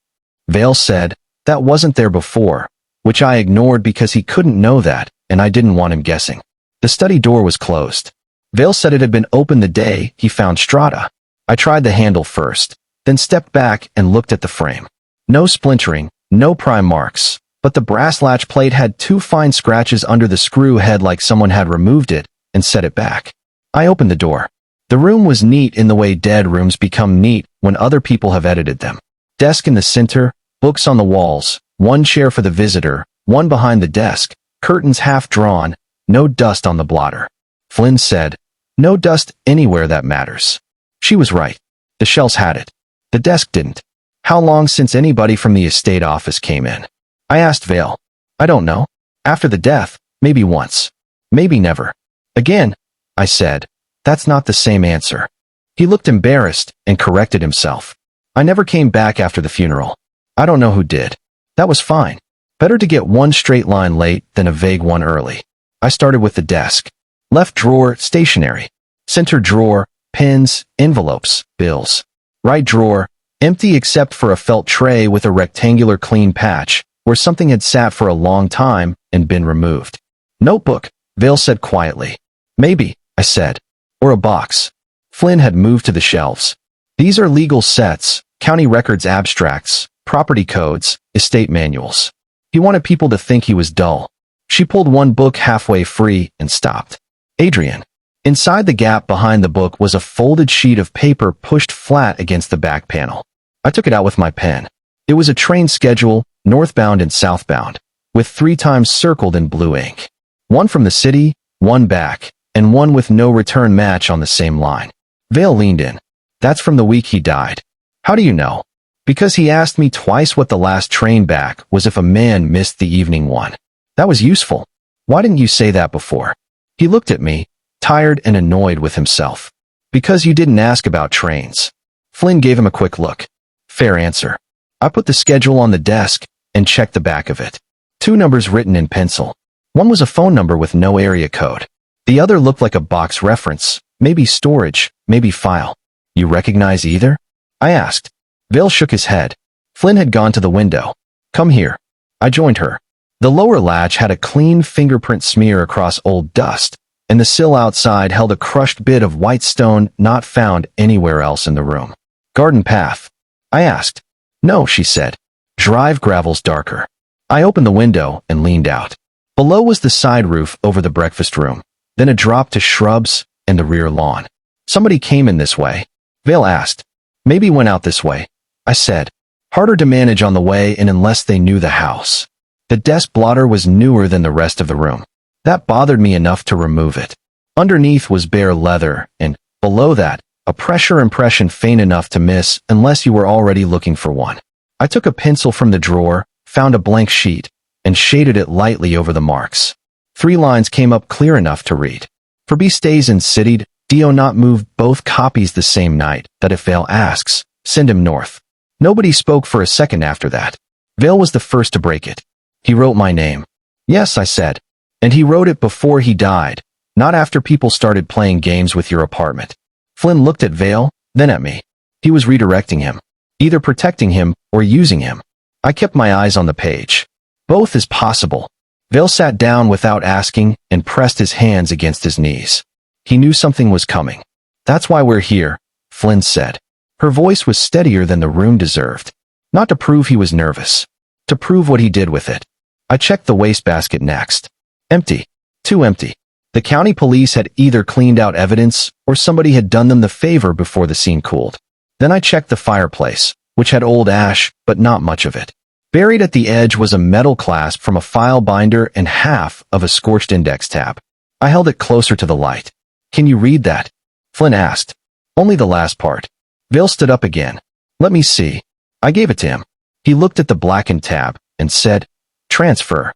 Vale said, that wasn't there before, which I ignored because he couldn't know that, and I didn't want him guessing. The study door was closed. Vale said it had been opened the day he found Strata. I tried the handle first, then stepped back and looked at the frame. No splintering, no prime marks, but the brass latch plate had 2 fine scratches under the screw head like someone had removed it and set it back. I opened the door. The room was neat in the way dead rooms become neat when other people have edited them. Desk in the center, books on the walls, one chair for the visitor, one behind the desk, curtains half drawn, no dust on the blotter. Flynn said, no dust anywhere that matters. She was right. The shells had it. The desk didn't. How long since anybody from the estate office came in? I asked Vale. I don't know. After the death, maybe once. Maybe never. Again, I said. That's not the same answer. He looked embarrassed and corrected himself. I never came back after the funeral. I don't know who did. That was fine. Better to get one straight line late than a vague one early. I started with the desk. Left drawer, stationery. Center drawer, pens, envelopes, bills. Right drawer, empty except for a felt tray with a rectangular clean patch, where something had sat for a long time and been removed. Notebook, Vale said quietly. Maybe, I said. Or a box. Flynn had moved to the shelves. These are legal sets, county records abstracts, property codes, estate manuals. He wanted people to think he was dull. She pulled one book halfway free and stopped. Adrian. Inside the gap behind the book was a folded sheet of paper pushed flat against the back panel. I took it out with my pen. It was a train schedule, northbound and southbound, with 3 times circled in blue ink. One from the city, one back, and one with no return match on the same line. Vale leaned in. That's from the week he died. How do you know? Because he asked me twice what the last train back was if a man missed the evening one. That was useful. Why didn't you say that before? He looked at me, tired and annoyed with himself. Because you didn't ask about trains. Flynn gave him a quick look. Fair answer. I put the schedule on the desk and checked the back of it. 2 numbers written in pencil. One was a phone number with no area code. The other looked like a box reference, maybe storage, maybe file. You recognize either? I asked. Vale shook his head. Flynn had gone to the window. Come here. I joined her. The lower latch had a clean fingerprint smear across old dust, and the sill outside held a crushed bit of white stone not found anywhere else in the room. Garden path. I asked. No, she said. Drive gravel's darker. I opened the window and leaned out. Below was the side roof over the breakfast room, then a drop to shrubs and the rear lawn. Somebody came in this way. Vale asked. Maybe went out this way. I said. Harder to manage on the way and unless they knew the house. The desk blotter was newer than the rest of the room. That bothered me enough to remove it. Underneath was bare leather, and, below that, a pressure impression faint enough to miss unless you were already looking for one. I took a pencil from the drawer, found a blank sheet, and shaded it lightly over the marks. 3 lines came up clear enough to read. For B stays in citied, Dio not move both copies the same night, that if Vale asks, send him north. Nobody spoke for a second after that. Vale was the first to break it. He wrote my name. Yes, I said. And he wrote it before he died, not after people started playing games with your apartment. Flynn looked at Vale, then at me. He was redirecting him, either protecting him or using him. I kept my eyes on the page. Both is possible. Vale sat down without asking and pressed his hands against his knees. He knew something was coming. That's why we're here, Flynn said. Her voice was steadier than the room deserved. Not to prove he was nervous. To prove what he did with it. I checked the wastebasket next. Empty. Too empty. The county police had either cleaned out evidence or somebody had done them the favor before the scene cooled. Then I checked the fireplace, which had old ash, but not much of it. Buried at the edge was a metal clasp from a file binder and half of a scorched index tab. I held it closer to the light. Can you read that? Flynn asked. Only the last part. Vale stood up again. Let me see. I gave it to him. He looked at the blackened tab and said, transfer.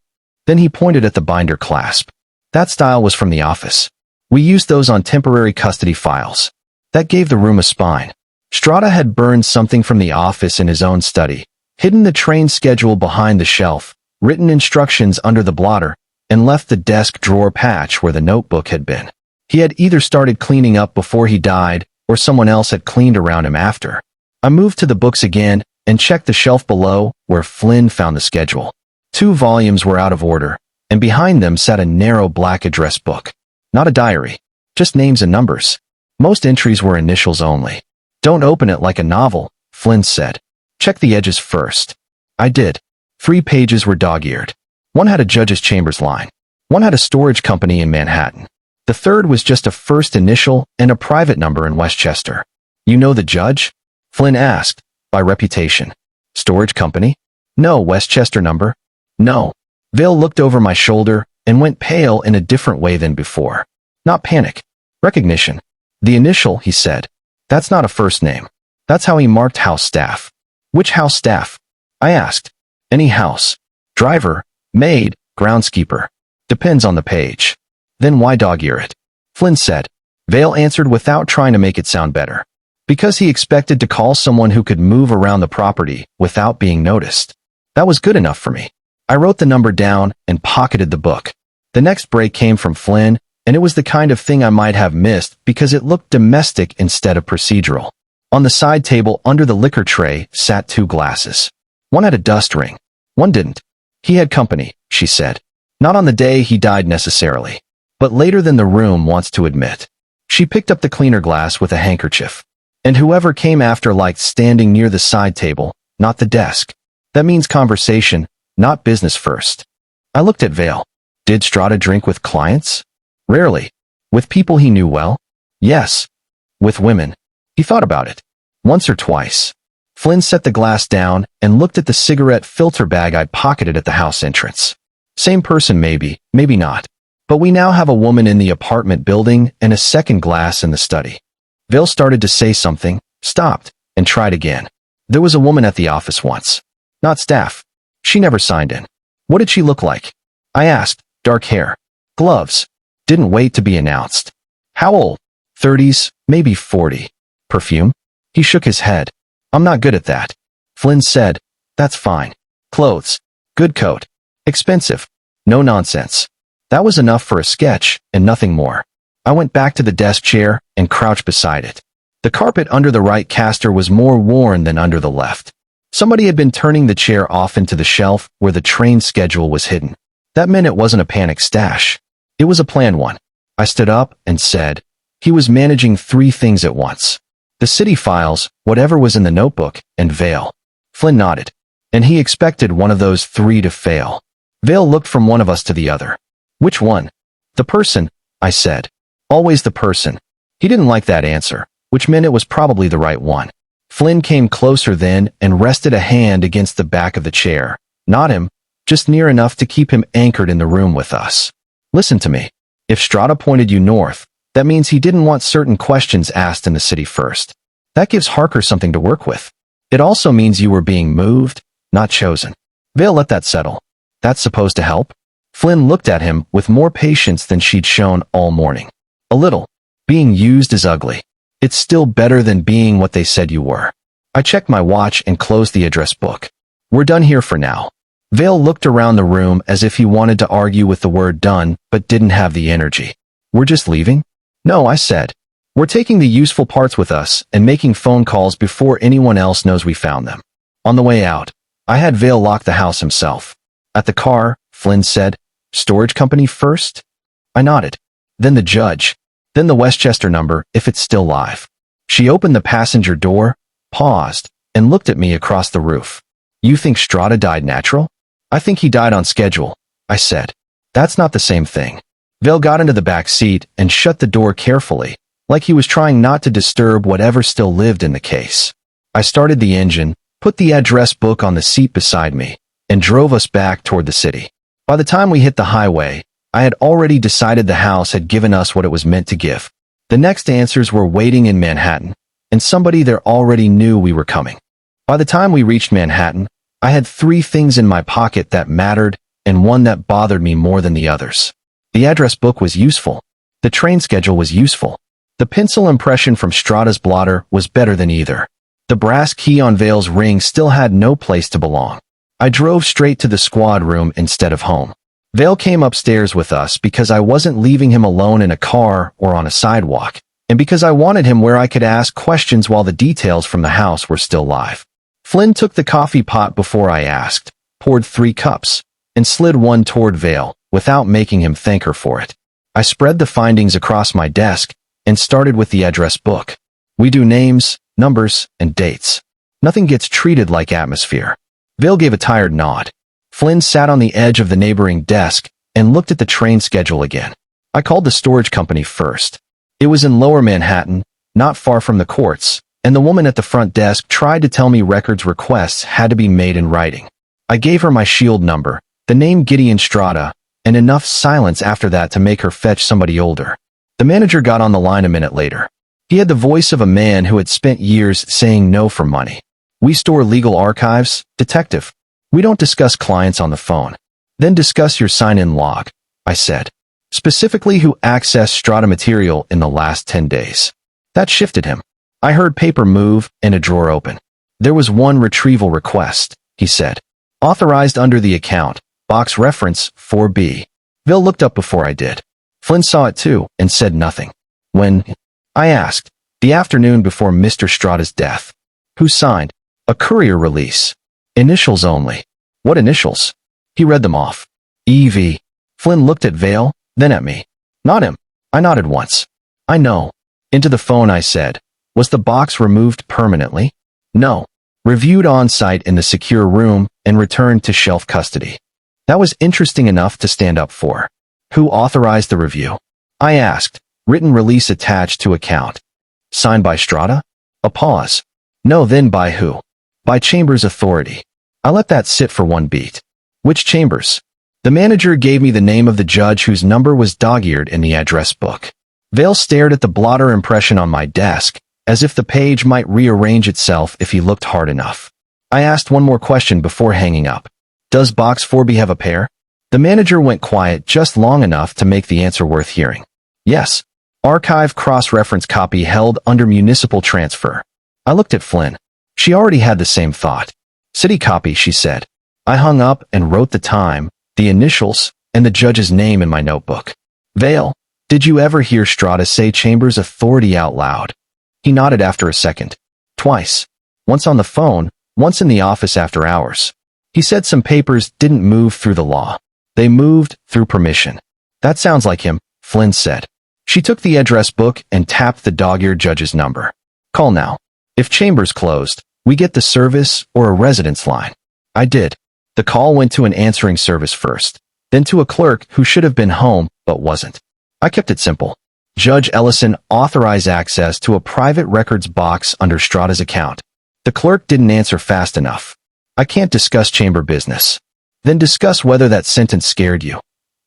Then he pointed at the binder clasp. That style was from the office. We used those on temporary custody files. That gave the room a spine. Strada had burned something from the office in his own study, hidden the train schedule behind the shelf, written instructions under the blotter, and left the desk drawer patch where the notebook had been. He had either started cleaning up before he died, or someone else had cleaned around him after. I moved to the books again and checked the shelf below where Flynn found the schedule. 2 volumes were out of order, and behind them sat a narrow black address book. Not a diary, just names and numbers. Most entries were initials only. Don't open it like a novel, Flynn said. Check the edges first. I did. 3 pages were dog-eared. One had a judge's chambers line. One had a storage company in Manhattan. The third was just a first initial and a private number in Westchester. You know the judge? Flynn asked, by reputation. Storage company? No. Westchester number? No. Vale looked over my shoulder and went pale in a different way than before. Not panic. Recognition. The initial, he said. That's not a first name. That's how he marked house staff. Which house staff? I asked. Any house. Driver, maid, groundskeeper. Depends on the page. Then why dog-ear it? Flynn said. Vale answered without trying to make it sound better. Because he expected to call someone who could move around the property without being noticed. That was good enough for me. I wrote the number down and pocketed the book. The next break came from Flynn, and it was the kind of thing I might have missed because it looked domestic instead of procedural. On the side table under the liquor tray sat 2 glasses. One had a dust ring. One didn't. He had company, she said. Not on the day he died necessarily, but later than the room wants to admit. She picked up the cleaner glass with a handkerchief. And whoever came after liked standing near the side table, not the desk. That means conversation, not business first. I looked at Vale. Did Strada drink with clients? Rarely. With people he knew well? Yes. With women. He thought about it. Once or twice. Flynn set the glass down and looked at the cigarette filter bag I'd pocketed at the house entrance. Same person maybe, maybe not. But we now have a woman in the apartment building and a second glass in the study. Vale started to say something, stopped, and tried again. There was a woman at the office once. Not staff. She never signed in. What did she look like? I asked. Dark hair. Gloves. Didn't wait to be announced. How old? 30s, maybe 40. Perfume? He shook his head. I'm not good at that. Flynn said. That's fine. Clothes. Good coat. Expensive. No nonsense. That was enough for a sketch, and nothing more. I went back to the desk chair and crouched beside it. The carpet under the right caster was more worn than under the left. Somebody had been turning the chair off into the shelf where the train schedule was hidden. That meant it wasn't a panic stash. It was a planned one. I stood up and said, he was managing 3 things at once. The city files, whatever was in the notebook, and Vale. Flynn nodded. And he expected one of those 3 to fail. Vale looked from one of us to the other. Which one? The person, I said. Always the person. He didn't like that answer, which meant it was probably the right one. Flynn came closer then and rested a hand against the back of the chair. Not him, just near enough to keep him anchored in the room with us. Listen to me. If Strada pointed you north, that means he didn't want certain questions asked in the city first. That gives Harker something to work with. It also means you were being moved, not chosen. Vale let that settle. That's supposed to help? Flynn looked at him with more patience than she'd shown all morning. A little. Being used is ugly. It's still better than being what they said you were. I checked my watch and closed the address book. We're done here for now. Vale looked around the room as if he wanted to argue with the word done, but didn't have the energy. We're just leaving? No, I said. We're taking the useful parts with us and making phone calls before anyone else knows we found them. On the way out, I had Vale lock the house himself. At the car, Flynn said, storage company first? I nodded. Then the judge. Then the Westchester number, if it's still live. She opened the passenger door, paused, and looked at me across the roof. You think Strada died natural? I think he died on schedule, I said. That's not the same thing. Vale got into the back seat and shut the door carefully, like he was trying not to disturb whatever still lived in the case. I started the engine, put the address book on the seat beside me, and drove us back toward the city. By the time we hit the highway, I had already decided the house had given us what it was meant to give. The next answers were waiting in Manhattan, and somebody there already knew we were coming. By the time we reached Manhattan, I had 3 things in my pocket that mattered and one that bothered me more than the others. The address book was useful. The train schedule was useful. The pencil impression from Strata's blotter was better than either. The brass key on Vale's ring still had no place to belong. I drove straight to the squad room instead of home. Vale came upstairs with us because I wasn't leaving him alone in a car or on a sidewalk, and because I wanted him where I could ask questions while the details from the house were still live. Flynn took the coffee pot before I asked, poured 3 cups, and slid one toward Vale, without making him thank her for it. I spread the findings across my desk and started with the address book. We do names, numbers, and dates. Nothing gets treated like atmosphere. Vale gave a tired nod. Flynn sat on the edge of the neighboring desk and looked at the train schedule again. I called the storage company first. It was in Lower Manhattan, not far from the courts, and the woman at the front desk tried to tell me records requests had to be made in writing. I gave her my shield number, the name Gideon Strata, and enough silence after that to make her fetch somebody older. The manager got on the line a minute later. He had the voice of a man who had spent years saying no for money. "We store legal archives, detective. We don't discuss clients on the phone." "Then discuss your sign-in log," I said. "Specifically who accessed Strata material in the last 10 days. That shifted him. I heard paper move and a drawer open. "There was one retrieval request," he said. "Authorized under the account, box reference 4B. Vale looked up before I did. Flynn saw it too and said nothing. "When?" I asked. "The afternoon before Mr. Strata's death." "Who signed?" "A courier release. Initials only." "What initials?" He read them off. "EV. Flynn looked at Vale, then at me. "Not him." I nodded once. "I know." Into the phone I said, "Was the box removed permanently?" "No. Reviewed on-site in the secure room and returned to shelf custody." That was interesting enough to stand up for. "Who authorized the review?" I asked. "Written release attached to account." "Signed by Strata?" A pause. "No, then by who?" "By Chambers Authority." I let that sit for one beat. "Which Chambers?" The manager gave me the name of the judge whose number was dog-eared in the address book. Vale stared at the blotter impression on my desk, as if the page might rearrange itself if he looked hard enough. I asked one more question before hanging up. "Does Box 4B have a pair?" The manager went quiet just long enough to make the answer worth hearing. "Yes. Archive cross-reference copy held under municipal transfer." I looked at Flynn. She already had the same thought. "City copy," she said. I hung up and wrote the time, the initials, and the judge's name in my notebook. "Vale, did you ever hear Strata say Chambers Authority out loud?" He nodded after a second. "Twice. Once on the phone, once in the office after hours. He said some papers didn't move through the law. They moved through permission." "That sounds like him," Flynn said. She took the address book and tapped the dog-eared judge's number. "Call now. If Chambers closed, we get the service or a residence line." I did. The call went to an answering service first, then to a clerk who should have been home but wasn't. I kept it simple. Judge Ellison authorized access to a private records box under Strata's account. The clerk didn't answer fast enough. "I can't discuss chamber business." "Then discuss whether that sentence scared you,"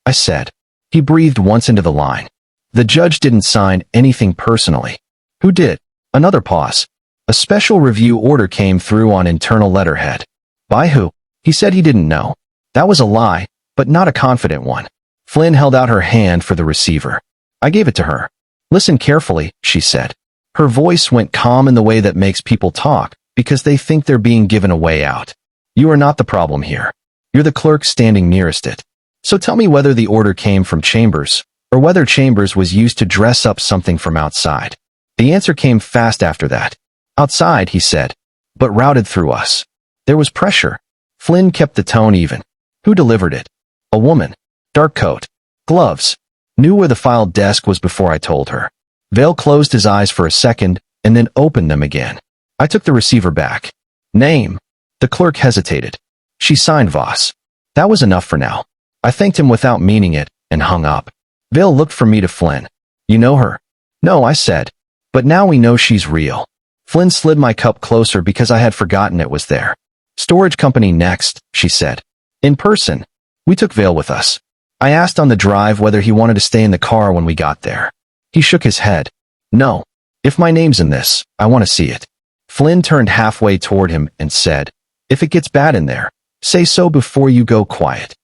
I said. He breathed once into the line. "The judge didn't sign anything personally." "Who did?" Another pause. "A special review order came through on internal letterhead." "By who?" He said he didn't know. That was a lie, but not a confident one. Flynn held out her hand for the receiver. I gave it to her. "Listen carefully," she said. Her voice went calm in the way that makes people talk, because they think they're being given a way out. "You are not the problem here. You're the clerk standing nearest it. So tell me whether the order came from Chambers, or whether Chambers was used to dress up something from outside." The answer came fast after that. "Outside," he said, "but routed through us." There was pressure. Flynn kept the tone even. "Who delivered it?" "A woman. Dark coat. Gloves." Knew where the file desk was before I told her. Vale closed his eyes for a second, and then opened them again. I took the receiver back. "Name." The clerk hesitated. "She signed Voss." That was enough for now. I thanked him without meaning it, and hung up. Vale looked from me to Flynn. "You know her?" "No," I said. "But now we know she's real." Flynn slid my cup closer because I had forgotten it was there. "Storage company next," she said. "In person." We took Vale with us. I asked on the drive whether he wanted to stay in the car when we got there. He shook his head. "No. If my name's in this, I want to see it." Flynn turned halfway toward him and said, "If it gets bad in there, say so before you go quiet."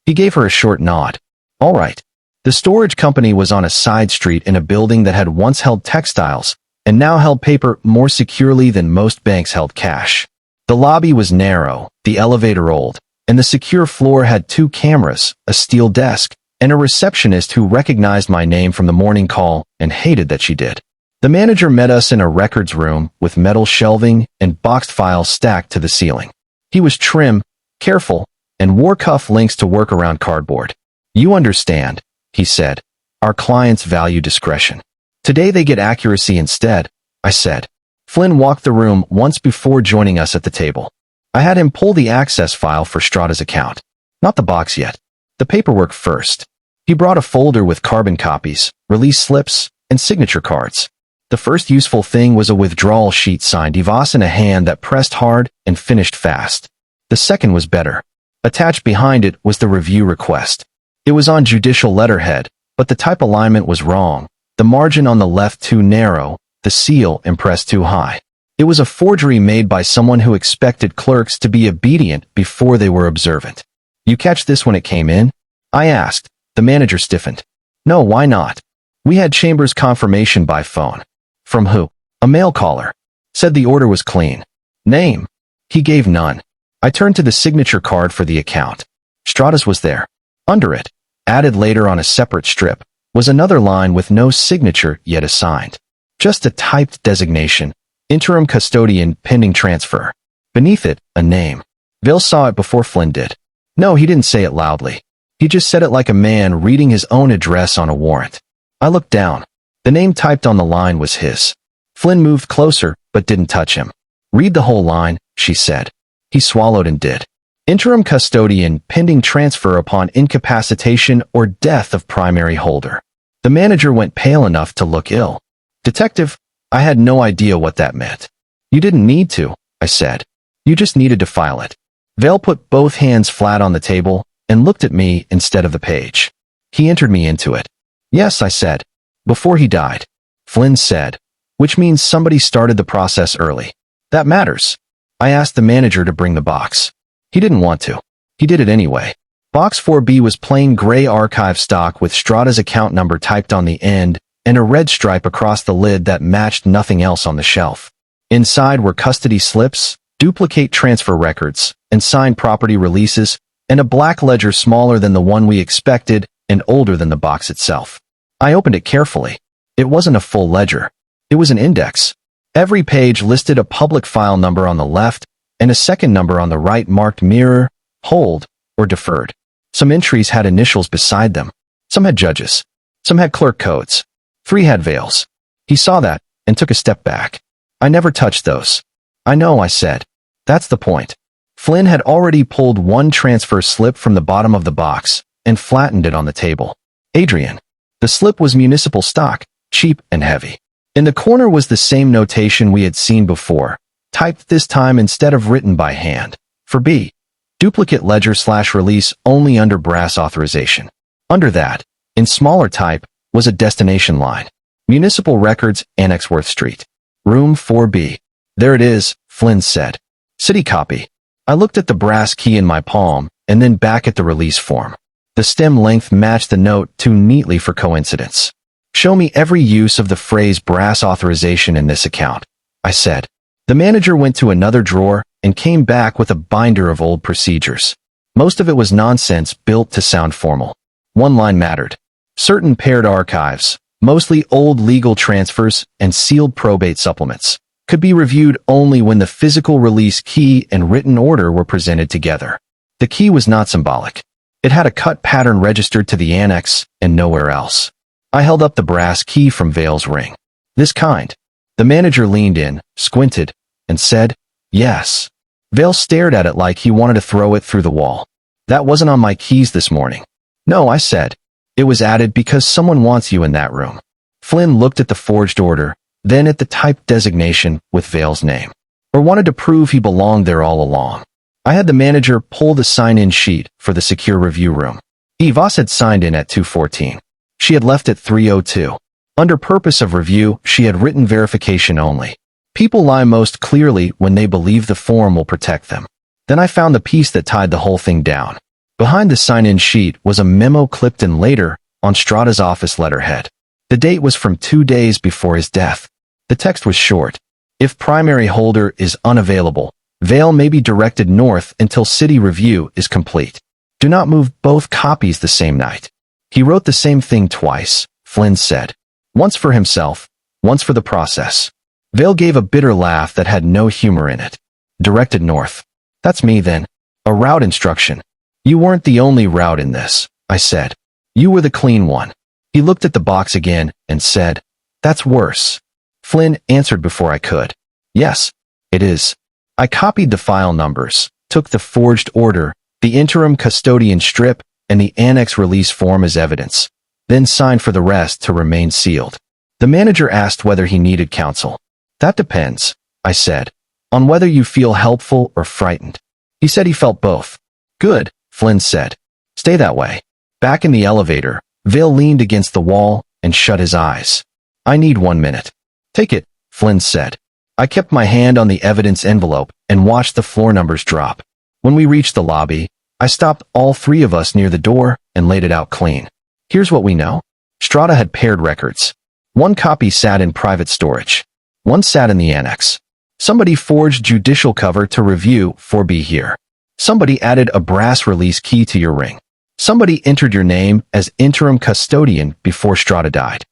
He gave her a short nod. "All right." The storage company was on a side street in a building that had once held textiles and now held paper more securely than most banks held cash. The lobby was narrow, the elevator old, and the secure floor had 2 cameras, a steel desk, and a receptionist who recognized my name from the morning call and hated that she did. The manager met us in a records room with metal shelving and boxed files stacked to the ceiling. He was trim, careful, and wore cuff links to work around cardboard. "You understand," he said. "Our clients value discretion. Today they get accuracy instead," I said. Flynn walked the room once before joining us at the table. I had him pull the access file for Strada's account. Not the box yet. The paperwork first. He brought a folder with carbon copies, release slips, and signature cards. The first useful thing was a withdrawal sheet signed Ivas in a hand that pressed hard and finished fast. The second was better. Attached behind it was the review request. It was on judicial letterhead, but the type alignment was wrong, the margin on the left too narrow, the seal impressed too high. It was a forgery made by someone who expected clerks to be obedient before they were observant. "You catch this when it came in?" I asked. The manager stiffened. "No, why not? We had Chambers' confirmation by phone." "From who?" "A mail caller. Said the order was clean." "Name?" He gave none. I turned to the signature card for the account. Strada's was there. Under it, added later on a separate strip, was another line with no signature yet assigned. Just a typed designation, interim custodian pending transfer. Beneath it, a name. Vale saw it before Flynn did. No, he didn't say it loudly. He just said it like a man reading his own address on a warrant. I looked down. The name typed on the line was his. Flynn moved closer, but didn't touch him. "Read the whole line," she said. He swallowed and did. "Interim custodian pending transfer upon incapacitation or death of primary holder." The manager went pale enough to look ill. "Detective, I had no idea what that meant." "You didn't need to," I said. "You just needed to file it." Vale put both hands flat on the table and looked at me instead of the page. He entered me into it. "Yes," I said. "Before he died." Flynn said. "Which means somebody started the process early." "That matters." I asked the manager to bring the box. He didn't want to. He did it anyway. Box 4B was plain gray archive stock with Strada's account number typed on the end and a red stripe across the lid that matched nothing else on the shelf. Inside were custody slips, duplicate transfer records, and signed property releases, and a black ledger smaller than the one we expected and older than the box itself. I opened it carefully. It wasn't a full ledger. It was an index. Every page listed a public file number on the left and a second number on the right marked mirror, hold, or deferred. Some entries had initials beside them. Some had judges. Some had clerk codes. 3 had Vale's. He saw that and took a step back. "I never touched those." "I know," I said. "That's the point." Flynn had already pulled one transfer slip from the bottom of the box and flattened it on the table. "Adrian." The slip was municipal stock, cheap and heavy. In the corner was the same notation we had seen before, typed this time instead of written by hand. For B, duplicate ledger/release only under brass authorization. Under that, in smaller type, was a destination line. Municipal Records, Annexworth Street. Room 4B. "There it is," Flynn said. "City copy." I looked at the brass key in my palm and then back at the release form. The stem length matched the note too neatly for coincidence. "Show me every use of the phrase brass authorization in this account," I said. The manager went to another drawer and came back with a binder of old procedures. Most of it was nonsense built to sound formal. One line mattered. Certain paired archives, mostly old legal transfers and sealed probate supplements, could be reviewed only when the physical release key and written order were presented together. The key was not symbolic. It had a cut pattern registered to the annex and nowhere else. I held up the brass key from Vale's ring. "This kind." The manager leaned in, squinted, and said, "Yes." Vale stared at it like he wanted to throw it through the wall. "That wasn't on my keys this morning." "No," I said. "It was added because someone wants you in that room." Flynn looked at the forged order, then at the typed designation with Vale's name. Or wanted to prove he belonged there all along. I had the manager pull the sign-in sheet for the secure review room. Ivas had signed in at 2:14. She had left at 3:02. Under purpose of review, she had written verification only. People lie most clearly when they believe the form will protect them. Then I found the piece that tied the whole thing down. Behind the sign-in sheet was a memo clipped in later on Strada's office letterhead. The date was from 2 days before his death. The text was short. If primary holder is unavailable, Vale may be directed north until city review is complete. Do not move both copies the same night. He wrote the same thing twice, Flynn said. Once for himself, once for the process. Vale gave a bitter laugh that had no humor in it. Directed north. That's me then. A route instruction. You weren't the only route in this, I said. You were the clean one. He looked at the box again and said, That's worse. Flynn answered before I could. Yes, it is. I copied the file numbers, took the forged order, the interim custodian strip, and the annex release form as evidence, then signed for the rest to remain sealed. The manager asked whether he needed counsel. That depends, I said, on whether you feel helpful or frightened. He said he felt both. Good, Flynn said. Stay that way. Back in the elevator, Vale leaned against the wall and shut his eyes. I need 1 minute. Take it, Flynn said. I kept my hand on the evidence envelope and watched the floor numbers drop. When we reached the lobby, I stopped all 3 of us near the door and laid it out clean. Here's what we know. Strada had paired records. 1 copy sat in private storage. 1 sat in the annex. Somebody forged judicial cover to review 4B here. Somebody added a brass release key to your ring. Somebody entered your name as interim custodian before Strada died.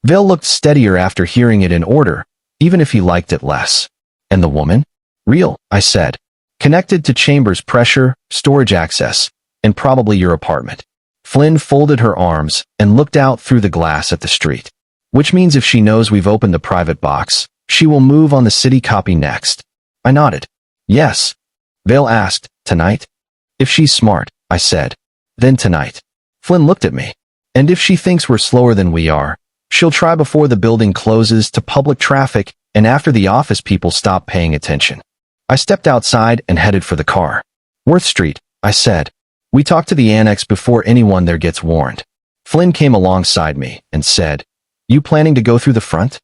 Vale looked steadier after hearing it in order, even if he liked it less. And the woman? Real, I said. Connected to Chambers pressure, storage access, and probably your apartment. Flynn folded her arms and looked out through the glass at the street. Which means if she knows we've opened the private box, she will move on the city copy next. I nodded. Yes. Vale asked, tonight? If she's smart, I said. Then tonight. Flynn looked at me. And if she thinks we're slower than we are, she'll try before the building closes to public traffic and after the office people stop paying attention. I stepped outside and headed for the car. Worth Street, I said. We talked to the annex before anyone there gets warned. Flynn came alongside me and said, You planning to go through the front?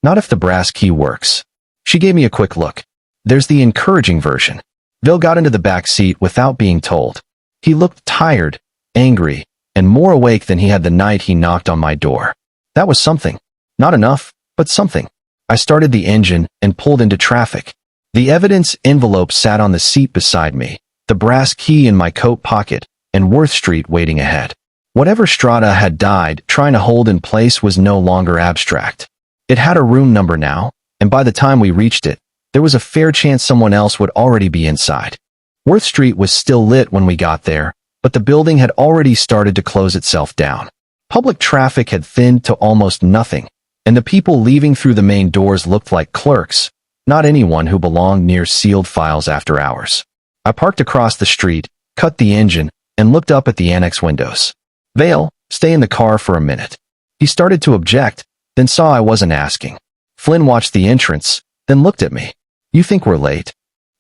Not if the brass key works. She gave me a quick look. There's the encouraging version. Vale got into the back seat without being told. He looked tired, angry, and more awake than he had the night he knocked on my door. That was something. Not enough, but something. I started the engine and pulled into traffic. The evidence envelope sat on the seat beside me, the brass key in my coat pocket, and Worth Street waiting ahead. Whatever Strada had died trying to hold in place was no longer abstract. It had a room number now, and by the time we reached it, there was a fair chance someone else would already be inside. Worth Street was still lit when we got there, but the building had already started to close itself down. Public traffic had thinned to almost nothing, and the people leaving through the main doors looked like clerks, not anyone who belonged near sealed files after hours. I parked across the street, cut the engine, and looked up at the annex windows. Vale, stay in the car for a minute. He started to object, then saw I wasn't asking. Flynn watched the entrance, then looked at me. You think we're late?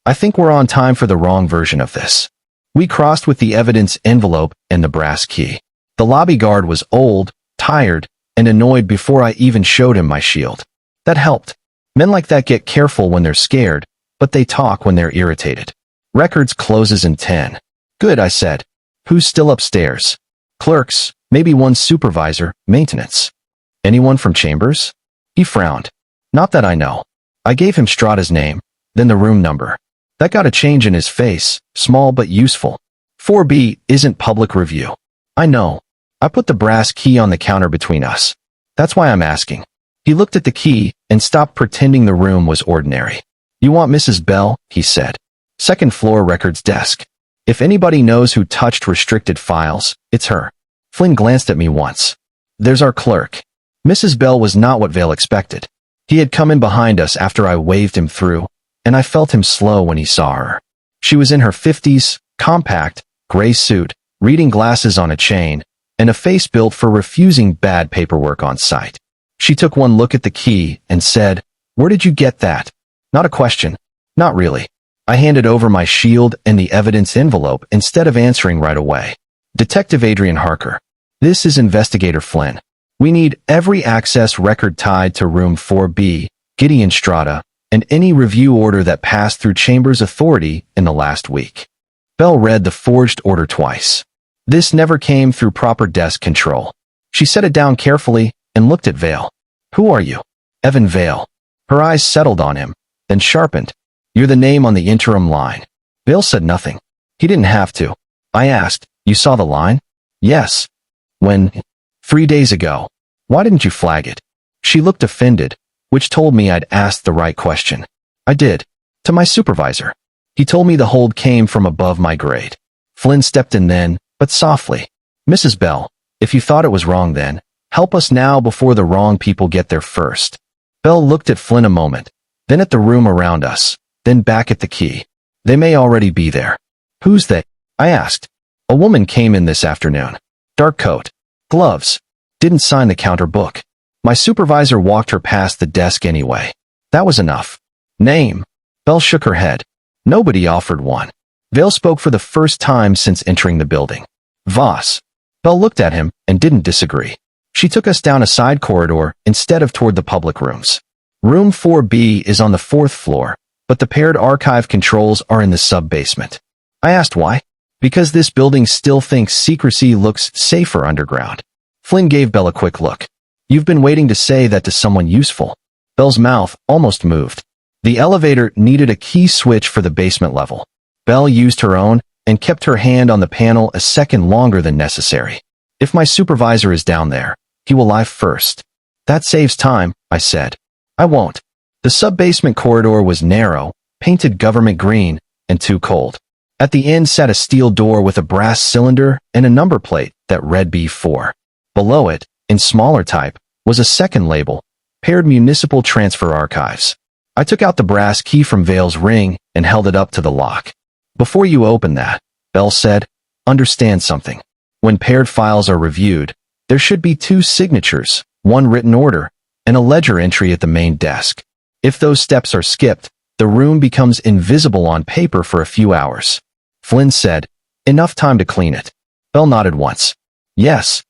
I think we're on time for the wrong version of this. We crossed with the evidence envelope and the brass key. The lobby guard was old, tired, and annoyed before I even showed him my shield. That helped. Men like that get careful when they're scared, but they talk when they're irritated. Records closes in 10. Good, I said. Who's still upstairs? Clerks, maybe one supervisor, maintenance. Anyone from Chambers? He frowned. Not that I know. I gave him Strada's name, then the room number. That got a change in his face, small but useful. 4B isn't public review. I know. I put the brass key on the counter between us. That's why I'm asking. He looked at the key and stopped pretending the room was ordinary. You want Mrs. Bell, he said. 2nd floor records desk. If anybody knows who touched restricted files, it's her. Flynn glanced at me once. There's our clerk. Mrs. Bell was not what Vale expected. He had come in behind us after I waved him through, and I felt him slow when he saw her. She was in her 50s, compact, gray suit, reading glasses on a chain, and a face built for refusing bad paperwork on site. She took one look at the key and said, Where did you get that? Not a question. Not really. I handed over my shield and the evidence envelope instead of answering right away. Detective Adrian Harker. This is Investigator Flynn. We need every access record tied to room 4B, Gideon Strada, and any review order that passed through Chambers authority in the last week. Bell read the forged order twice. This never came through proper desk control. She set it down carefully and looked at Vale. Who are you? Evan Vale. Her eyes settled on him, then sharpened. You're the name on the interim line. Vale said nothing. He didn't have to. I asked, you saw the line? Yes. When? 3 days ago. Why didn't you flag it? She looked offended, which told me I'd asked the right question. I did. To my supervisor. He told me the hold came from above my grade. Flynn stepped in then, but softly. Mrs. Bell, if you thought it was wrong then, help us now before the wrong people get there first. Bell looked at Flynn a moment, then at the room around us, then back at the key. They may already be there. Who's they? I asked. A woman came in this afternoon. Dark coat. Gloves. Didn't sign the counter book. My supervisor walked her past the desk anyway. That was enough. Name. Bell shook her head. Nobody offered one. Vale spoke for the first time since entering the building. Voss. Bell looked at him and didn't disagree. She took us down a side corridor instead of toward the public rooms. Room 4B is on the 4th floor, but the paired archive controls are in the sub-basement. I asked why. Because this building still thinks secrecy looks safer underground. Flynn gave Bell a quick look. You've been waiting to say that to someone useful. Bell's mouth almost moved. The elevator needed a key switch for the basement level. Bell used her own and kept her hand on the panel a second longer than necessary. If my supervisor is down there, he will lie first. That saves time, I said. I won't. The sub-basement corridor was narrow, painted government green, and too cold. At the end sat a steel door with a brass cylinder and a number plate that read B4. Below it, in smaller type, was a second label, Paired Municipal Transfer Archives. I took out the brass key from Vale's ring and held it up to the lock. Before you open that, Bell said, understand something. When paired files are reviewed, there should be 2 signatures, 1 written order, and a ledger entry at the main desk. If those steps are skipped, the room becomes invisible on paper for a few hours. Flynn said, enough time to clean it. Bell nodded once. Yes.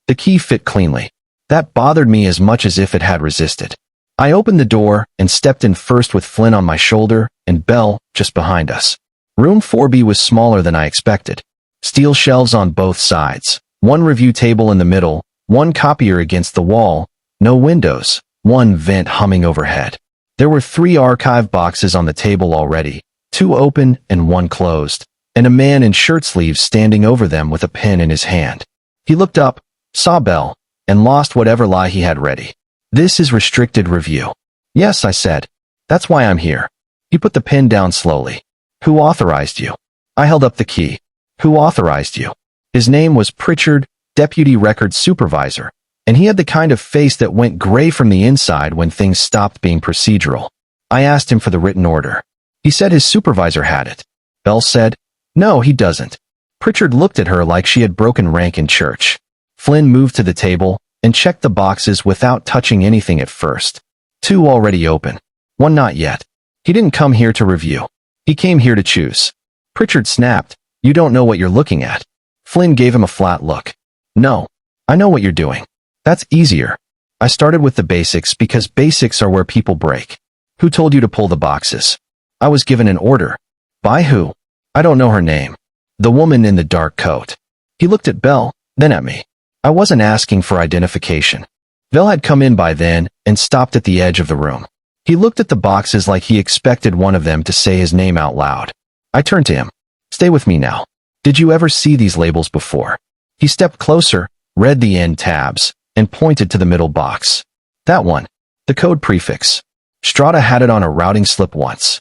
The key fit cleanly. That bothered me as much as if it had resisted. I opened the door and stepped in first with Flynn on my shoulder and Bell just behind us. Room 4B was smaller than I expected. Steel shelves on both sides, 1 review table in the middle, 1 copier against the wall, no windows, 1 vent humming overhead. There were 3 archive boxes on the table already, 2 open and 1 closed, and a man in shirt sleeves standing over them with a pen in his hand. He looked up, saw Bell, and lost whatever lie he had ready. This is restricted review. Yes, I said. That's why I'm here. He put the pen down slowly. Who authorized you? I held up the key. Who authorized you? His name was Pritchard, Deputy Records Supervisor, and he had the kind of face that went gray from the inside when things stopped being procedural. I asked him for the written order. He said his supervisor had it. Bell said, no, he doesn't. Pritchard looked at her like she had broken rank in church. Flynn moved to the table and checked the boxes without touching anything at first. 2 already open. 1 not yet. He didn't come here to review. He came here to choose. Pritchard snapped, you don't know what you're looking at. Flynn gave him a flat look. No. I know what you're doing. That's easier. I started with the basics because basics are where people break. Who told you to pull the boxes? I was given an order. By who? I don't know her name. The woman in the dark coat. He looked at Bell, then at me. I wasn't asking for identification. Bell had come in by then and stopped at the edge of the room. He looked at the boxes like he expected one of them to say his name out loud. I turned to him. Stay with me now. Did you ever see these labels before? He stepped closer, read the end tabs, and pointed to the middle box. That one. The code prefix. Strata had it on a routing slip once.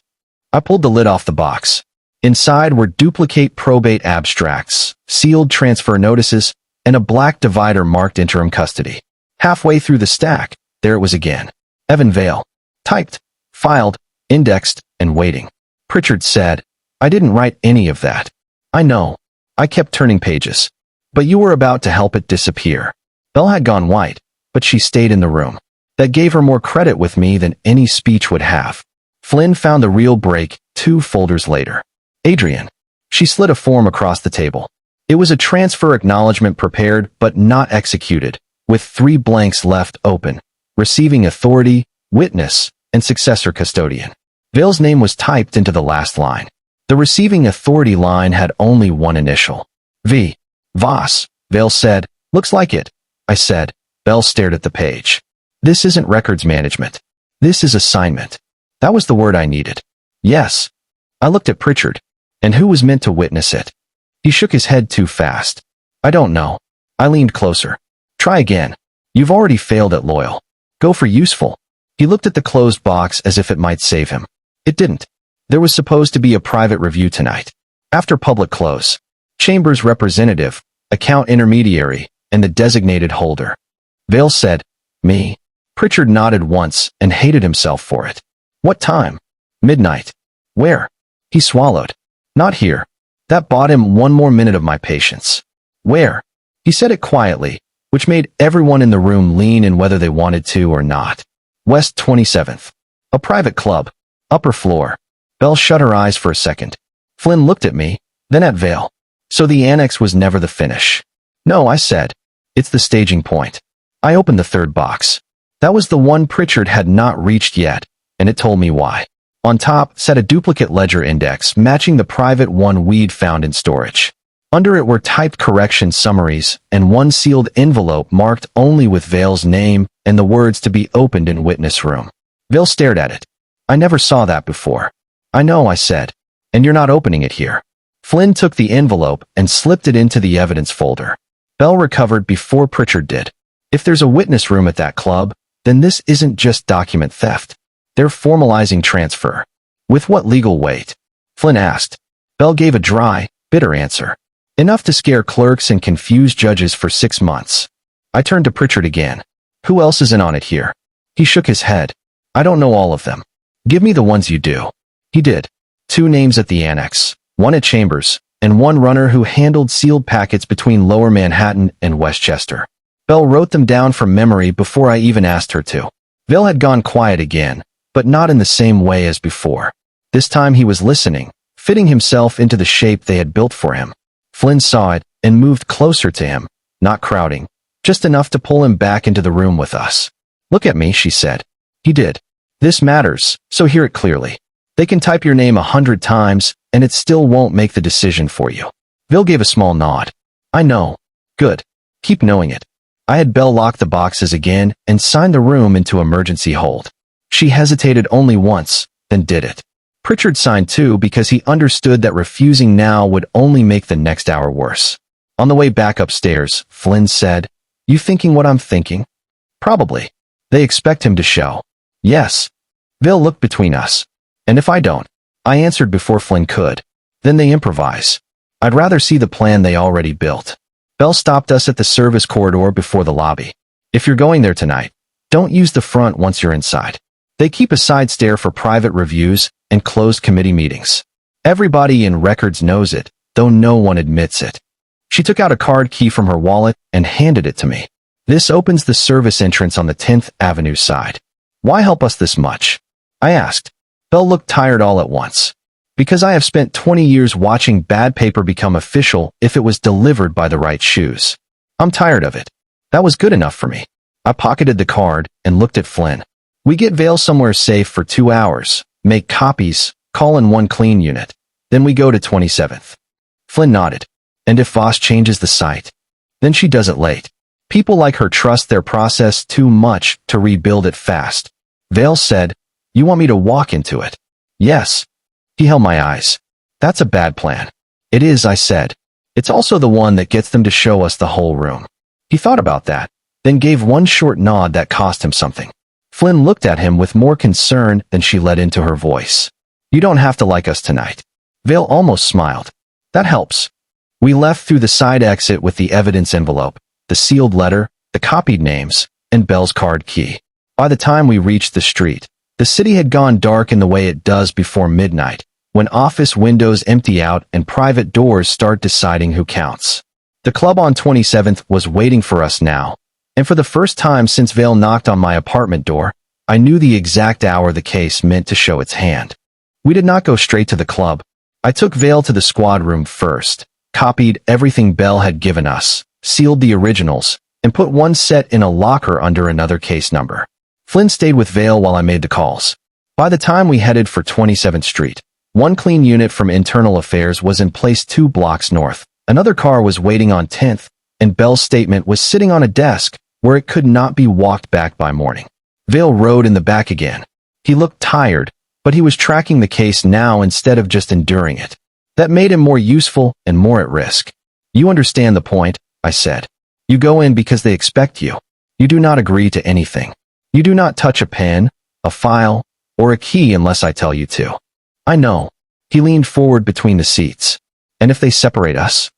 I pulled the lid off the box. Inside were duplicate probate abstracts, sealed transfer notices, and a black divider marked interim custody. Halfway through the stack, there it was again. Evan Vale. Typed, filed, indexed, and waiting. Pritchard said, I didn't write any of that. I know. I kept turning pages. But you were about to help it disappear. Belle had gone white, but she stayed in the room. That gave her more credit with me than any speech would have. Flynn found the real break 2 folders later. Adrian. She slid a form across the table. It was a transfer acknowledgement prepared but not executed, with 3 blanks left open. Receiving authority, witness, and successor custodian. Vale's name was typed into the last line. The receiving authority line had only 1 initial. V. Voss, Vale said, looks like it. I said. Belle stared at the page. This isn't records management. This is assignment. That was the word I needed. Yes. I looked at Pritchard. And who was meant to witness it? He shook his head too fast. I don't know. I leaned closer. Try again. You've already failed at loyal. Go for useful. He looked at the closed box as if it might save him. It didn't. There was supposed to be a private review tonight. After public close. Chamber's representative, account intermediary, and the designated holder. Vale said, me. Pritchard nodded once and hated himself for it. What time? Midnight. Where? He swallowed. Not here. That bought him one more minute of my patience. Where? He said it quietly, which made everyone in the room lean in whether they wanted to or not. West 27th. A private club. Upper floor. Belle shut her eyes for a second. Flynn looked at me, then at Vale. So the annex was never the finish. No, I said. It's the staging point. I opened the third box. That was the one Pritchard had not reached yet, and it told me why. On top sat a duplicate ledger index matching the private one we'd found in storage. Under it were typed correction summaries and one sealed envelope marked only with Vale's name and the words to be opened in witness room. Vale stared at it. I never saw that before. I know, I said. And you're not opening it here. Flynn took the envelope and slipped it into the evidence folder. Belle recovered before Pritchard did. If there's a witness room at that club, then this isn't just document theft. They're formalizing transfer. With what legal weight? Flynn asked. Belle gave a dry, bitter answer. Enough to scare clerks and confuse judges for 6 months. I turned to Pritchard again. Who else is in on it here? He shook his head. I don't know all of them. Give me the ones you do. He did. 2 names at the annex, one at Chambers, and one runner who handled sealed packets between Lower Manhattan and Westchester. Belle wrote them down from memory before I even asked her to. Vale had gone quiet again, but not in the same way as before. This time he was listening, fitting himself into the shape they had built for him. Flynn saw it and moved closer to him, not crowding, just enough to pull him back into the room with us. Look at me, she said. He did. This matters, so hear it clearly. They can type your name 100 times, and it still won't make the decision for you. Vale gave a small nod. I know. Good. Keep knowing it. I had Belle lock the boxes again and sign the room into emergency hold. She hesitated only once, then did it. Pritchard signed too because he understood that refusing now would only make the next hour worse. On the way back upstairs, Flynn said, You thinking what I'm thinking? Probably. They expect him to show. Yes. Vale looked between us. And if I don't? I answered before Flynn could. Then they improvise. I'd rather see the plan they already built. Belle stopped us at the service corridor before the lobby. If you're going there tonight, don't use the front once you're inside. They keep a side stair for private reviews and closed committee meetings. Everybody in records knows it, though no one admits it. She took out a card key from her wallet and handed it to me. This opens the service entrance on the 10th Avenue side. Why help us this much? I asked. Belle looked tired all at once. Because I have spent 20 years watching bad paper become official if it was delivered by the right shoes. I'm tired of it. That was good enough for me. I pocketed the card and looked at Flynn. We get Vale somewhere safe for 2 hours, make copies, call in one clean unit. Then we go to 27th. Flynn nodded. And if Voss changes the site? Then she does it late. People like her trust their process too much to rebuild it fast. Vale said, You want me to walk into it? Yes. He held my eyes. That's a bad plan. It is, I said. It's also the one that gets them to show us the whole room. He thought about that, then gave one short nod that cost him something. Flynn looked at him with more concern than she let into her voice. You don't have to like us tonight. Vale almost smiled. That helps. We left through the side exit with the evidence envelope, the sealed letter, the copied names, and Belle's card key. By the time we reached the street, the city had gone dark in the way it does before midnight, when office windows empty out and private doors start deciding who counts. The club on 27th was waiting for us now, and for the first time since Vale knocked on my apartment door, I knew the exact hour the case meant to show its hand. We did not go straight to the club. I took Vale to the squad room first, copied everything Belle had given us, sealed the originals, and put one set in a locker under another case number. Flynn stayed with Vale while I made the calls. By the time we headed for 27th Street, one clean unit from Internal Affairs was in place 2 blocks north. Another car was waiting on 10th, and Bell's statement was sitting on a desk where it could not be walked back by morning. Vale rode in the back again. He looked tired, but he was tracking the case now instead of just enduring it. That made him more useful and more at risk. You understand the point, I said. You go in because they expect you. You do not agree to anything. You do not touch a pen, a file, or a key unless I tell you to. I know. He leaned forward between the seats. And if they separate us?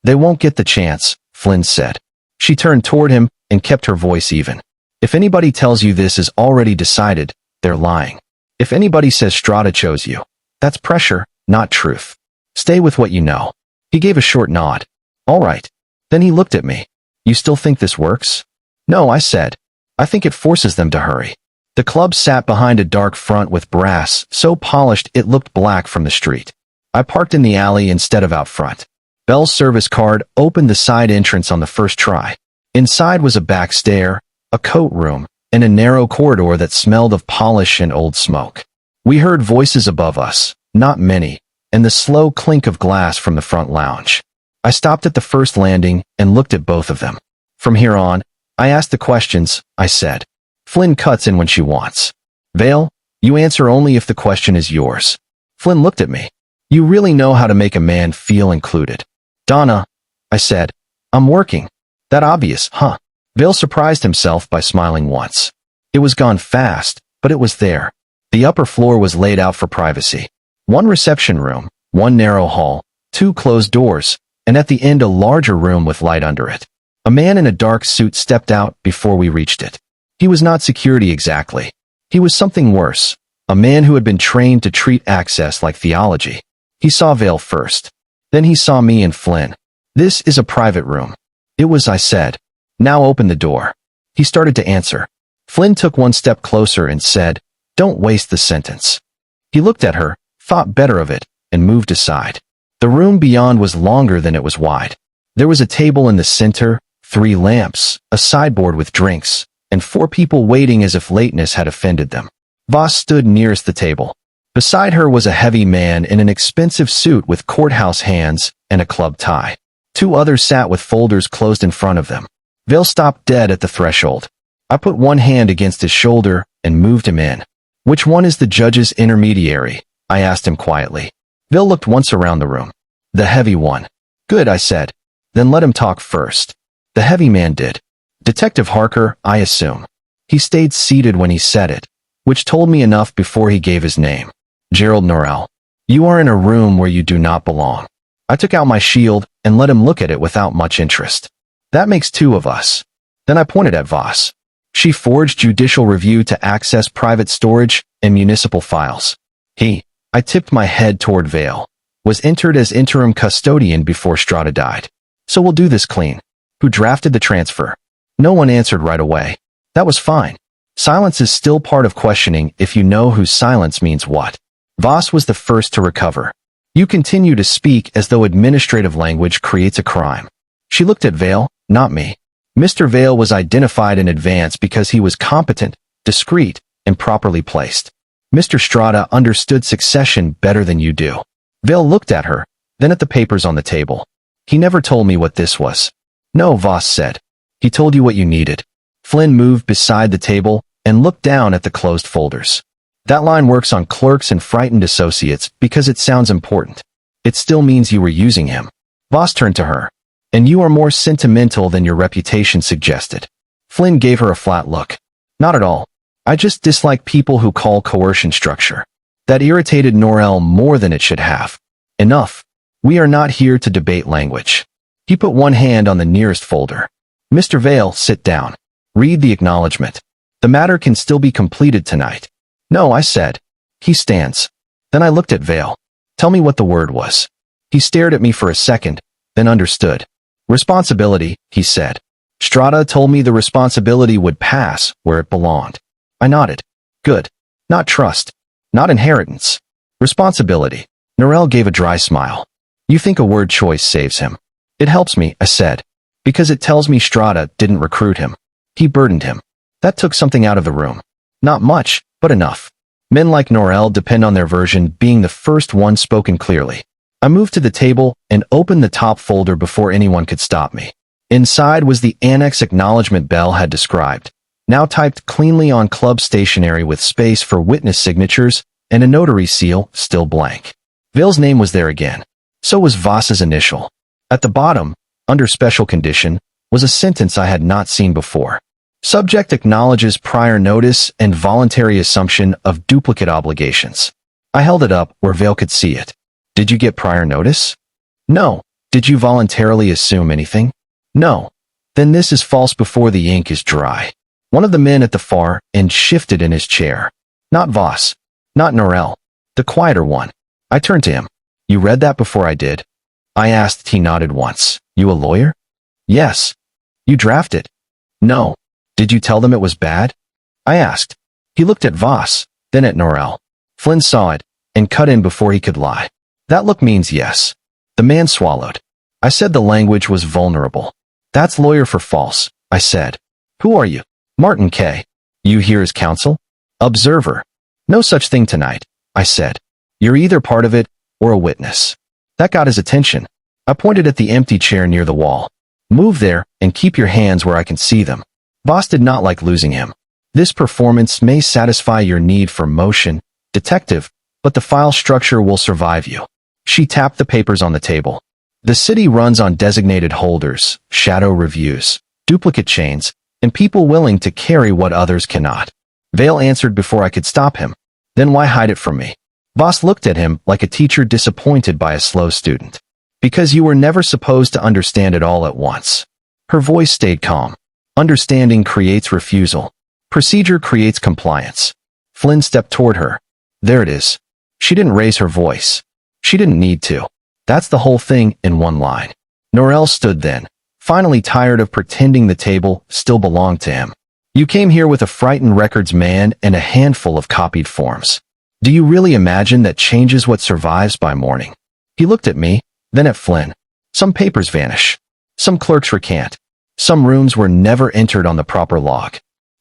They won't get the chance, Flynn said. She turned toward him and kept her voice even. If anybody tells you this is already decided, they're lying. If anybody says Strata chose you, that's pressure, not truth. Stay with what you know. He gave a short nod. All right. Then he looked at me. You still think this works? No, I said. I think it forces them to hurry. The club sat behind a dark front with brass so polished it looked black from the street. I parked in the alley instead of out front. Bell's service card opened the side entrance on the first try. Inside was a back stair, a coat room, and a narrow corridor that smelled of polish and old smoke. We heard voices above us, not many, and the slow clink of glass from the front lounge. I stopped at the first landing and looked at both of them. From here on, I asked the questions, I said. Flynn cuts in when she wants. Vale, you answer only if the question is yours. Flynn looked at me. You really know how to make a man feel included. Donna, I said, I'm working. That obvious, huh? Vale surprised himself by smiling once. It was gone fast, but it was there. The upper floor was laid out for privacy. One reception room, one narrow hall, two closed doors, and at the end a larger room with light under it. A man in a dark suit stepped out before we reached it. He was not security exactly. He was something worse, a man who had been trained to treat access like theology. He saw Vale first. Then he saw me and Flynn. This is a private room. It was, I said. Now open the door. He started to answer. Flynn took one step closer and said, Don't waste the sentence. He looked at her, thought better of it, and moved aside. The room beyond was longer than it was wide. There was a table in the center, 3 lamps, a sideboard with drinks, and 4 people waiting as if lateness had offended them. Voss stood nearest the table. Beside her was a heavy man in an expensive suit with courthouse hands and a club tie. 2 others sat with folders closed in front of them. Vale stopped dead at the threshold. I put one hand against his shoulder and moved him in. Which one is the judge's intermediary? I asked him quietly. Vale looked once around the room. The heavy one. Good, I said. Then let him talk first. The heavy man did. Detective Harker, I assume. He stayed seated when he said it, which told me enough before he gave his name. Gerald Norrell. You are in a room where you do not belong. I took out my shield and let him look at it without much interest. That makes 2 of us. Then I pointed at Voss. She forged judicial review to access private storage and municipal files. He, I tipped my head toward Vale, was entered as interim custodian before Strata died. So we'll do this clean. Who drafted the transfer? No one answered right away. That was fine. Silence is still part of questioning if you know whose silence means what. Voss was the first to recover. You continue to speak as though administrative language creates a crime. She looked at Vale, not me. Mr. Vale was identified in advance because he was competent, discreet, and properly placed. Mr. Strata understood succession better than you do. Vale looked at her, then at the papers on the table. He never told me what this was. No, Voss said. He told you what you needed. Flynn moved beside the table and looked down at the closed folders. That line works on clerks and frightened associates because it sounds important. It still means you were using him. Voss turned to her. And you are more sentimental than your reputation suggested. Flynn gave her a flat look. Not at all. I just dislike people who call coercion structure. That irritated Norrell more than it should have. Enough. We are not here to debate language. He put one hand on the nearest folder. Mr. Vale, sit down. Read the acknowledgement. The matter can still be completed tonight. No, I said. He stands. Then I looked at Vale. Tell me what the word was. He stared at me for a second, then understood. Responsibility, he said. Strata told me the responsibility would pass where it belonged. I nodded. Good. Not trust. Not inheritance. Responsibility. Norrell gave a dry smile. You think a word choice saves him. It helps me, I said. Because it tells me Strata didn't recruit him. He burdened him. That took something out of the room. Not much, but enough. Men like Norrell depend on their version being the first one spoken clearly. I moved to the table and opened the top folder before anyone could stop me. Inside was the annex acknowledgement Bell had described, now typed cleanly on club stationery with space for witness signatures and a notary seal still blank. Vale's name was there again. So was Voss's initial. At the bottom, under special condition, was a sentence I had not seen before. Subject acknowledges prior notice and voluntary assumption of duplicate obligations. I held it up where Vale could see it. Did you get prior notice? No. Did you voluntarily assume anything? No. Then this is false before the ink is dry. One of the men at the far end shifted in his chair. Not Voss. Not Norell. The quieter one. I turned to him. You read that before I did? I asked. He nodded once. You a lawyer? Yes. You drafted? No. Did you tell them it was bad? I asked. He looked at Voss, then at Norell. Flynn saw it, and cut in before he could lie. That look means yes. The man swallowed. I said the language was vulnerable. That's lawyer for false, I said. Who are you? Martin K. You here as counsel? Observer. No such thing tonight, I said. You're either part of it, or a witness. That got his attention. I pointed at the empty chair near the wall. Move there, and keep your hands where I can see them. Voss did not like losing him. This performance may satisfy your need for motion, detective, but the file structure will survive you. She tapped the papers on the table. The city runs on designated holders, shadow reviews, duplicate chains, and people willing to carry what others cannot. Vale answered before I could stop him. Then why hide it from me? Voss looked at him like a teacher disappointed by a slow student. Because you were never supposed to understand it all at once. Her voice stayed calm. Understanding creates refusal. Procedure creates compliance. Flynn stepped toward her. There it is. She didn't raise her voice. She didn't need to. That's the whole thing in one line. Norell stood then, finally tired of pretending the table still belonged to him. You came here with a frightened records man and a handful of copied forms. Do you really imagine that changes what survives by morning? He looked at me, then at Flynn. Some papers vanish. Some clerks recant. Some rooms were never entered on the proper log.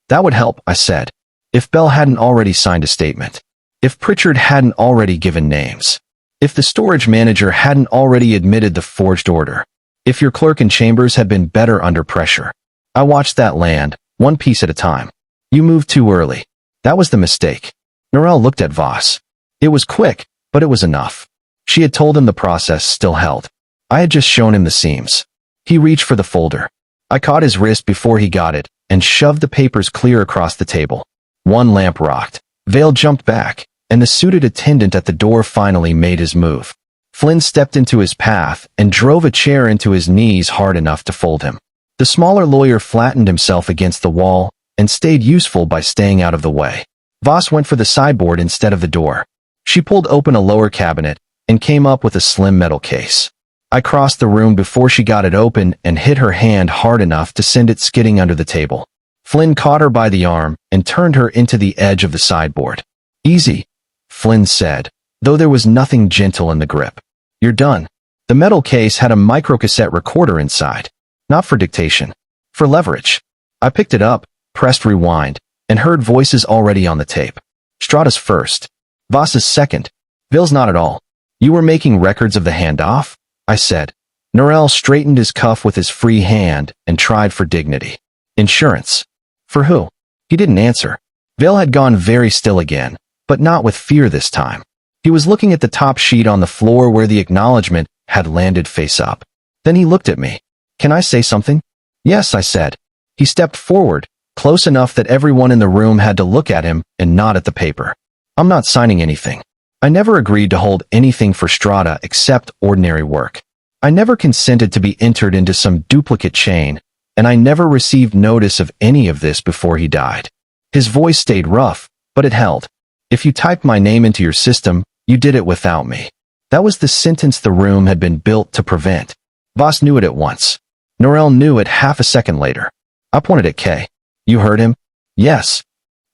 That would help, I said. If Bell hadn't already signed a statement. If Pritchard hadn't already given names. If the storage manager hadn't already admitted the forged order. If your clerk in Chambers had been better under pressure. I watched that land, one piece at a time. You moved too early. That was the mistake. Norell looked at Voss. It was quick, but it was enough. She had told him the process still held. I had just shown him the seams. He reached for the folder. I caught his wrist before he got it and shoved the papers clear across the table. One lamp rocked. Vale jumped back, and the suited attendant at the door finally made his move. Flynn stepped into his path and drove a chair into his knees hard enough to fold him. The smaller lawyer flattened himself against the wall and stayed useful by staying out of the way. Voss went for the sideboard instead of the door. She pulled open a lower cabinet and came up with a slim metal case. I crossed the room before she got it open and hit her hand hard enough to send it skidding under the table. Flynn caught her by the arm and turned her into the edge of the sideboard. Easy, Flynn said, though there was nothing gentle in the grip. You're done. The metal case had a microcassette recorder inside. Not for dictation. For leverage. I picked it up, pressed rewind, and heard voices already on the tape. Strata's first. Voss's second. Vale's not at all. You were making records of the handoff? I said. Norell straightened his cuff with his free hand and tried for dignity. Insurance. For who? He didn't answer. Vale had gone very still again, but not with fear this time. He was looking at the top sheet on the floor where the acknowledgement had landed face up. Then he looked at me. Can I say something? Yes, I said. He stepped forward, close enough that everyone in the room had to look at him and nod at the paper. I'm not signing anything. I never agreed to hold anything for Strata except ordinary work. I never consented to be entered into some duplicate chain, and I never received notice of any of this before he died. His voice stayed rough, but it held. If you typed my name into your system, you did it without me. That was the sentence the room had been built to prevent. Voss knew it at once. Norell knew it half a second later. I pointed at Kay. You heard him? Yes.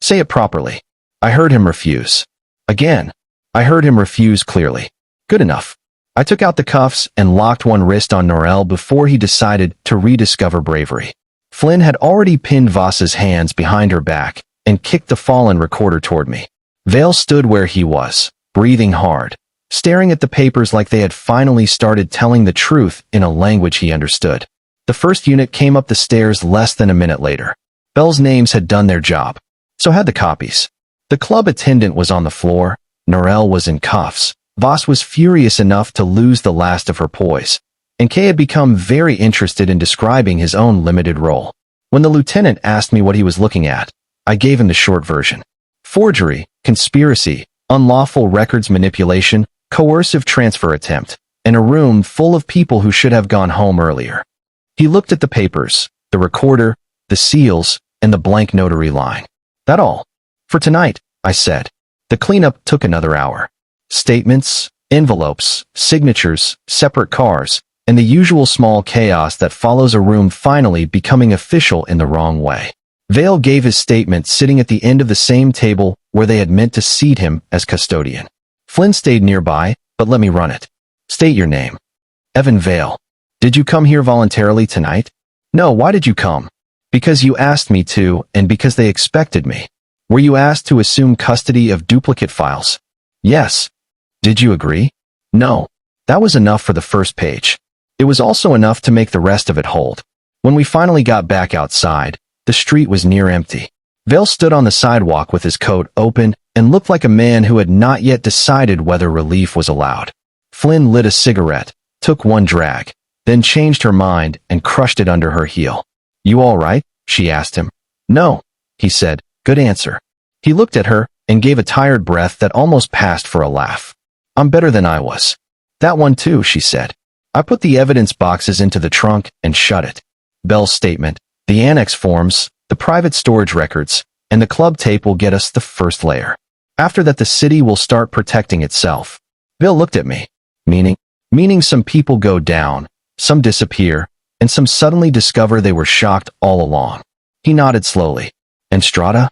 Say it properly. I heard him refuse. Again. I heard him refuse clearly. Good enough. I took out the cuffs and locked one wrist on Norell before he decided to rediscover bravery. Flynn had already pinned Voss's hands behind her back and kicked the fallen recorder toward me. Vale stood where he was, breathing hard, staring at the papers like they had finally started telling the truth in a language he understood. The first unit came up the stairs less than a minute later. Bell's names had done their job. So had the copies. The club attendant was on the floor. Norelle was in cuffs. Voss was furious enough to lose the last of her poise. And Kay had become very interested in describing his own limited role. When the lieutenant asked me what he was looking at, I gave him the short version. Forgery, conspiracy, unlawful records manipulation, coercive transfer attempt, and a room full of people who should have gone home earlier. He looked at the papers, the recorder, the seals, and the blank notary line. That all. For tonight, I said. The cleanup took another hour. Statements, envelopes, signatures, separate cars, and the usual small chaos that follows a room finally becoming official in the wrong way. Vale gave his statement sitting at the end of the same table where they had meant to seat him as custodian. Flynn stayed nearby, but let me run it. State your name. Evan Vale. Did you come here voluntarily tonight? No, why did you come? Because you asked me to, and because they expected me. Were you asked to assume custody of duplicate files? Yes. Did you agree? No. That was enough for the first page. It was also enough to make the rest of it hold. When we finally got back outside, the street was near empty. Vale stood on the sidewalk with his coat open and looked like a man who had not yet decided whether relief was allowed. Flynn lit a cigarette, took one drag, then changed her mind and crushed it under her heel. You all right? She asked him. No, he said. Good answer. He looked at her and gave a tired breath that almost passed for a laugh. I'm better than I was. That one too, she said. I put the evidence boxes into the trunk and shut it. Bell's statement, the annex forms, the private storage records, and the club tape will get us the first layer. After that, the city will start protecting itself. Bill looked at me. Meaning some people go down, some disappear, and some suddenly discover they were shocked all along. He nodded slowly. And Strata?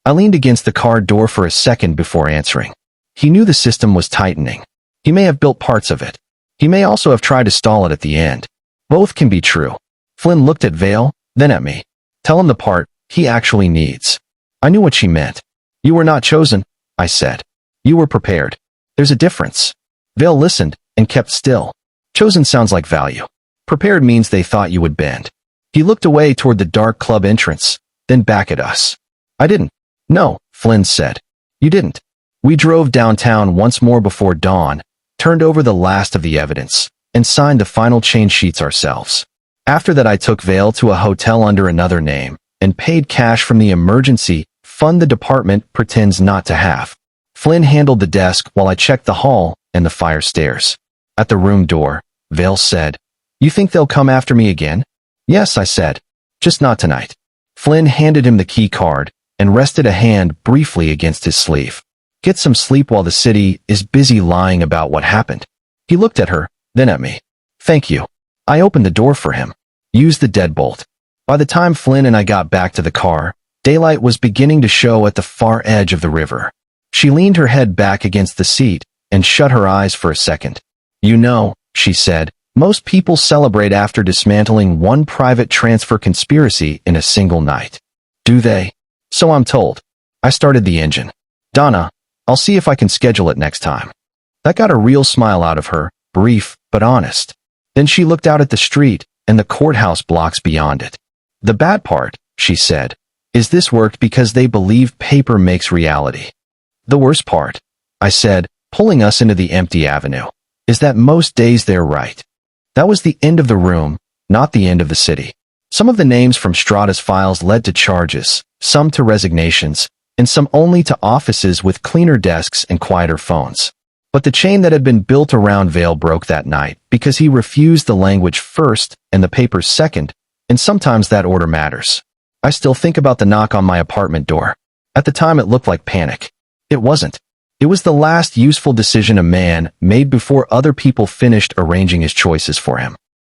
I leaned against the car door for a second before answering. He knew the system was tightening. He may have built parts of it. He may also have tried to stall it at the end. Both can be true. Flynn looked at Vale, then at me. Tell him the part he actually needs. I knew what she meant. You were not chosen, I said. You were prepared. There's a difference. Vale listened and kept still. Chosen sounds like value. Prepared means they thought you would bend. He looked away toward the dark club entrance, then back at us. I didn't. No, Flynn said. You didn't. We drove downtown once more before dawn, turned over the last of the evidence, and signed the final change sheets ourselves. After that, I took Vale to a hotel under another name and paid cash from the emergency fund the department pretends not to have. Flynn handled the desk while I checked the hall and the fire stairs. At the room door, Vale said, You think they'll come after me again? Yes, I said. Just not tonight. Flynn handed him the key card and rested a hand briefly against his sleeve. Get some sleep while the city is busy lying about what happened. He looked at her, then at me. Thank you. I opened the door for him. Used the deadbolt. By the time Flynn and I got back to the car, daylight was beginning to show at the far edge of the river. She leaned her head back against the seat and shut her eyes for a second. You know, she said, most people celebrate after dismantling one private transfer conspiracy in a single night. Do they? So I'm told. I started the engine. Donna, I'll see if I can schedule it next time. That got a real smile out of her, brief but honest. Then she looked out at the street and the courthouse blocks beyond it. The bad part, she said, is this worked because they believe paper makes reality. The worst part, I said, pulling us into the empty avenue, is that most days they're right. That was the end of the room, not the end of the city. Some of the names from Strata's files led to charges, some to resignations, and some only to offices with cleaner desks and quieter phones. But the chain that had been built around Vale broke that night because he refused the language first and the papers second, and sometimes that order matters. I still think about the knock on my apartment door. At the time it looked like panic. It wasn't. It was the last useful decision a man made before other people finished arranging his choices for him.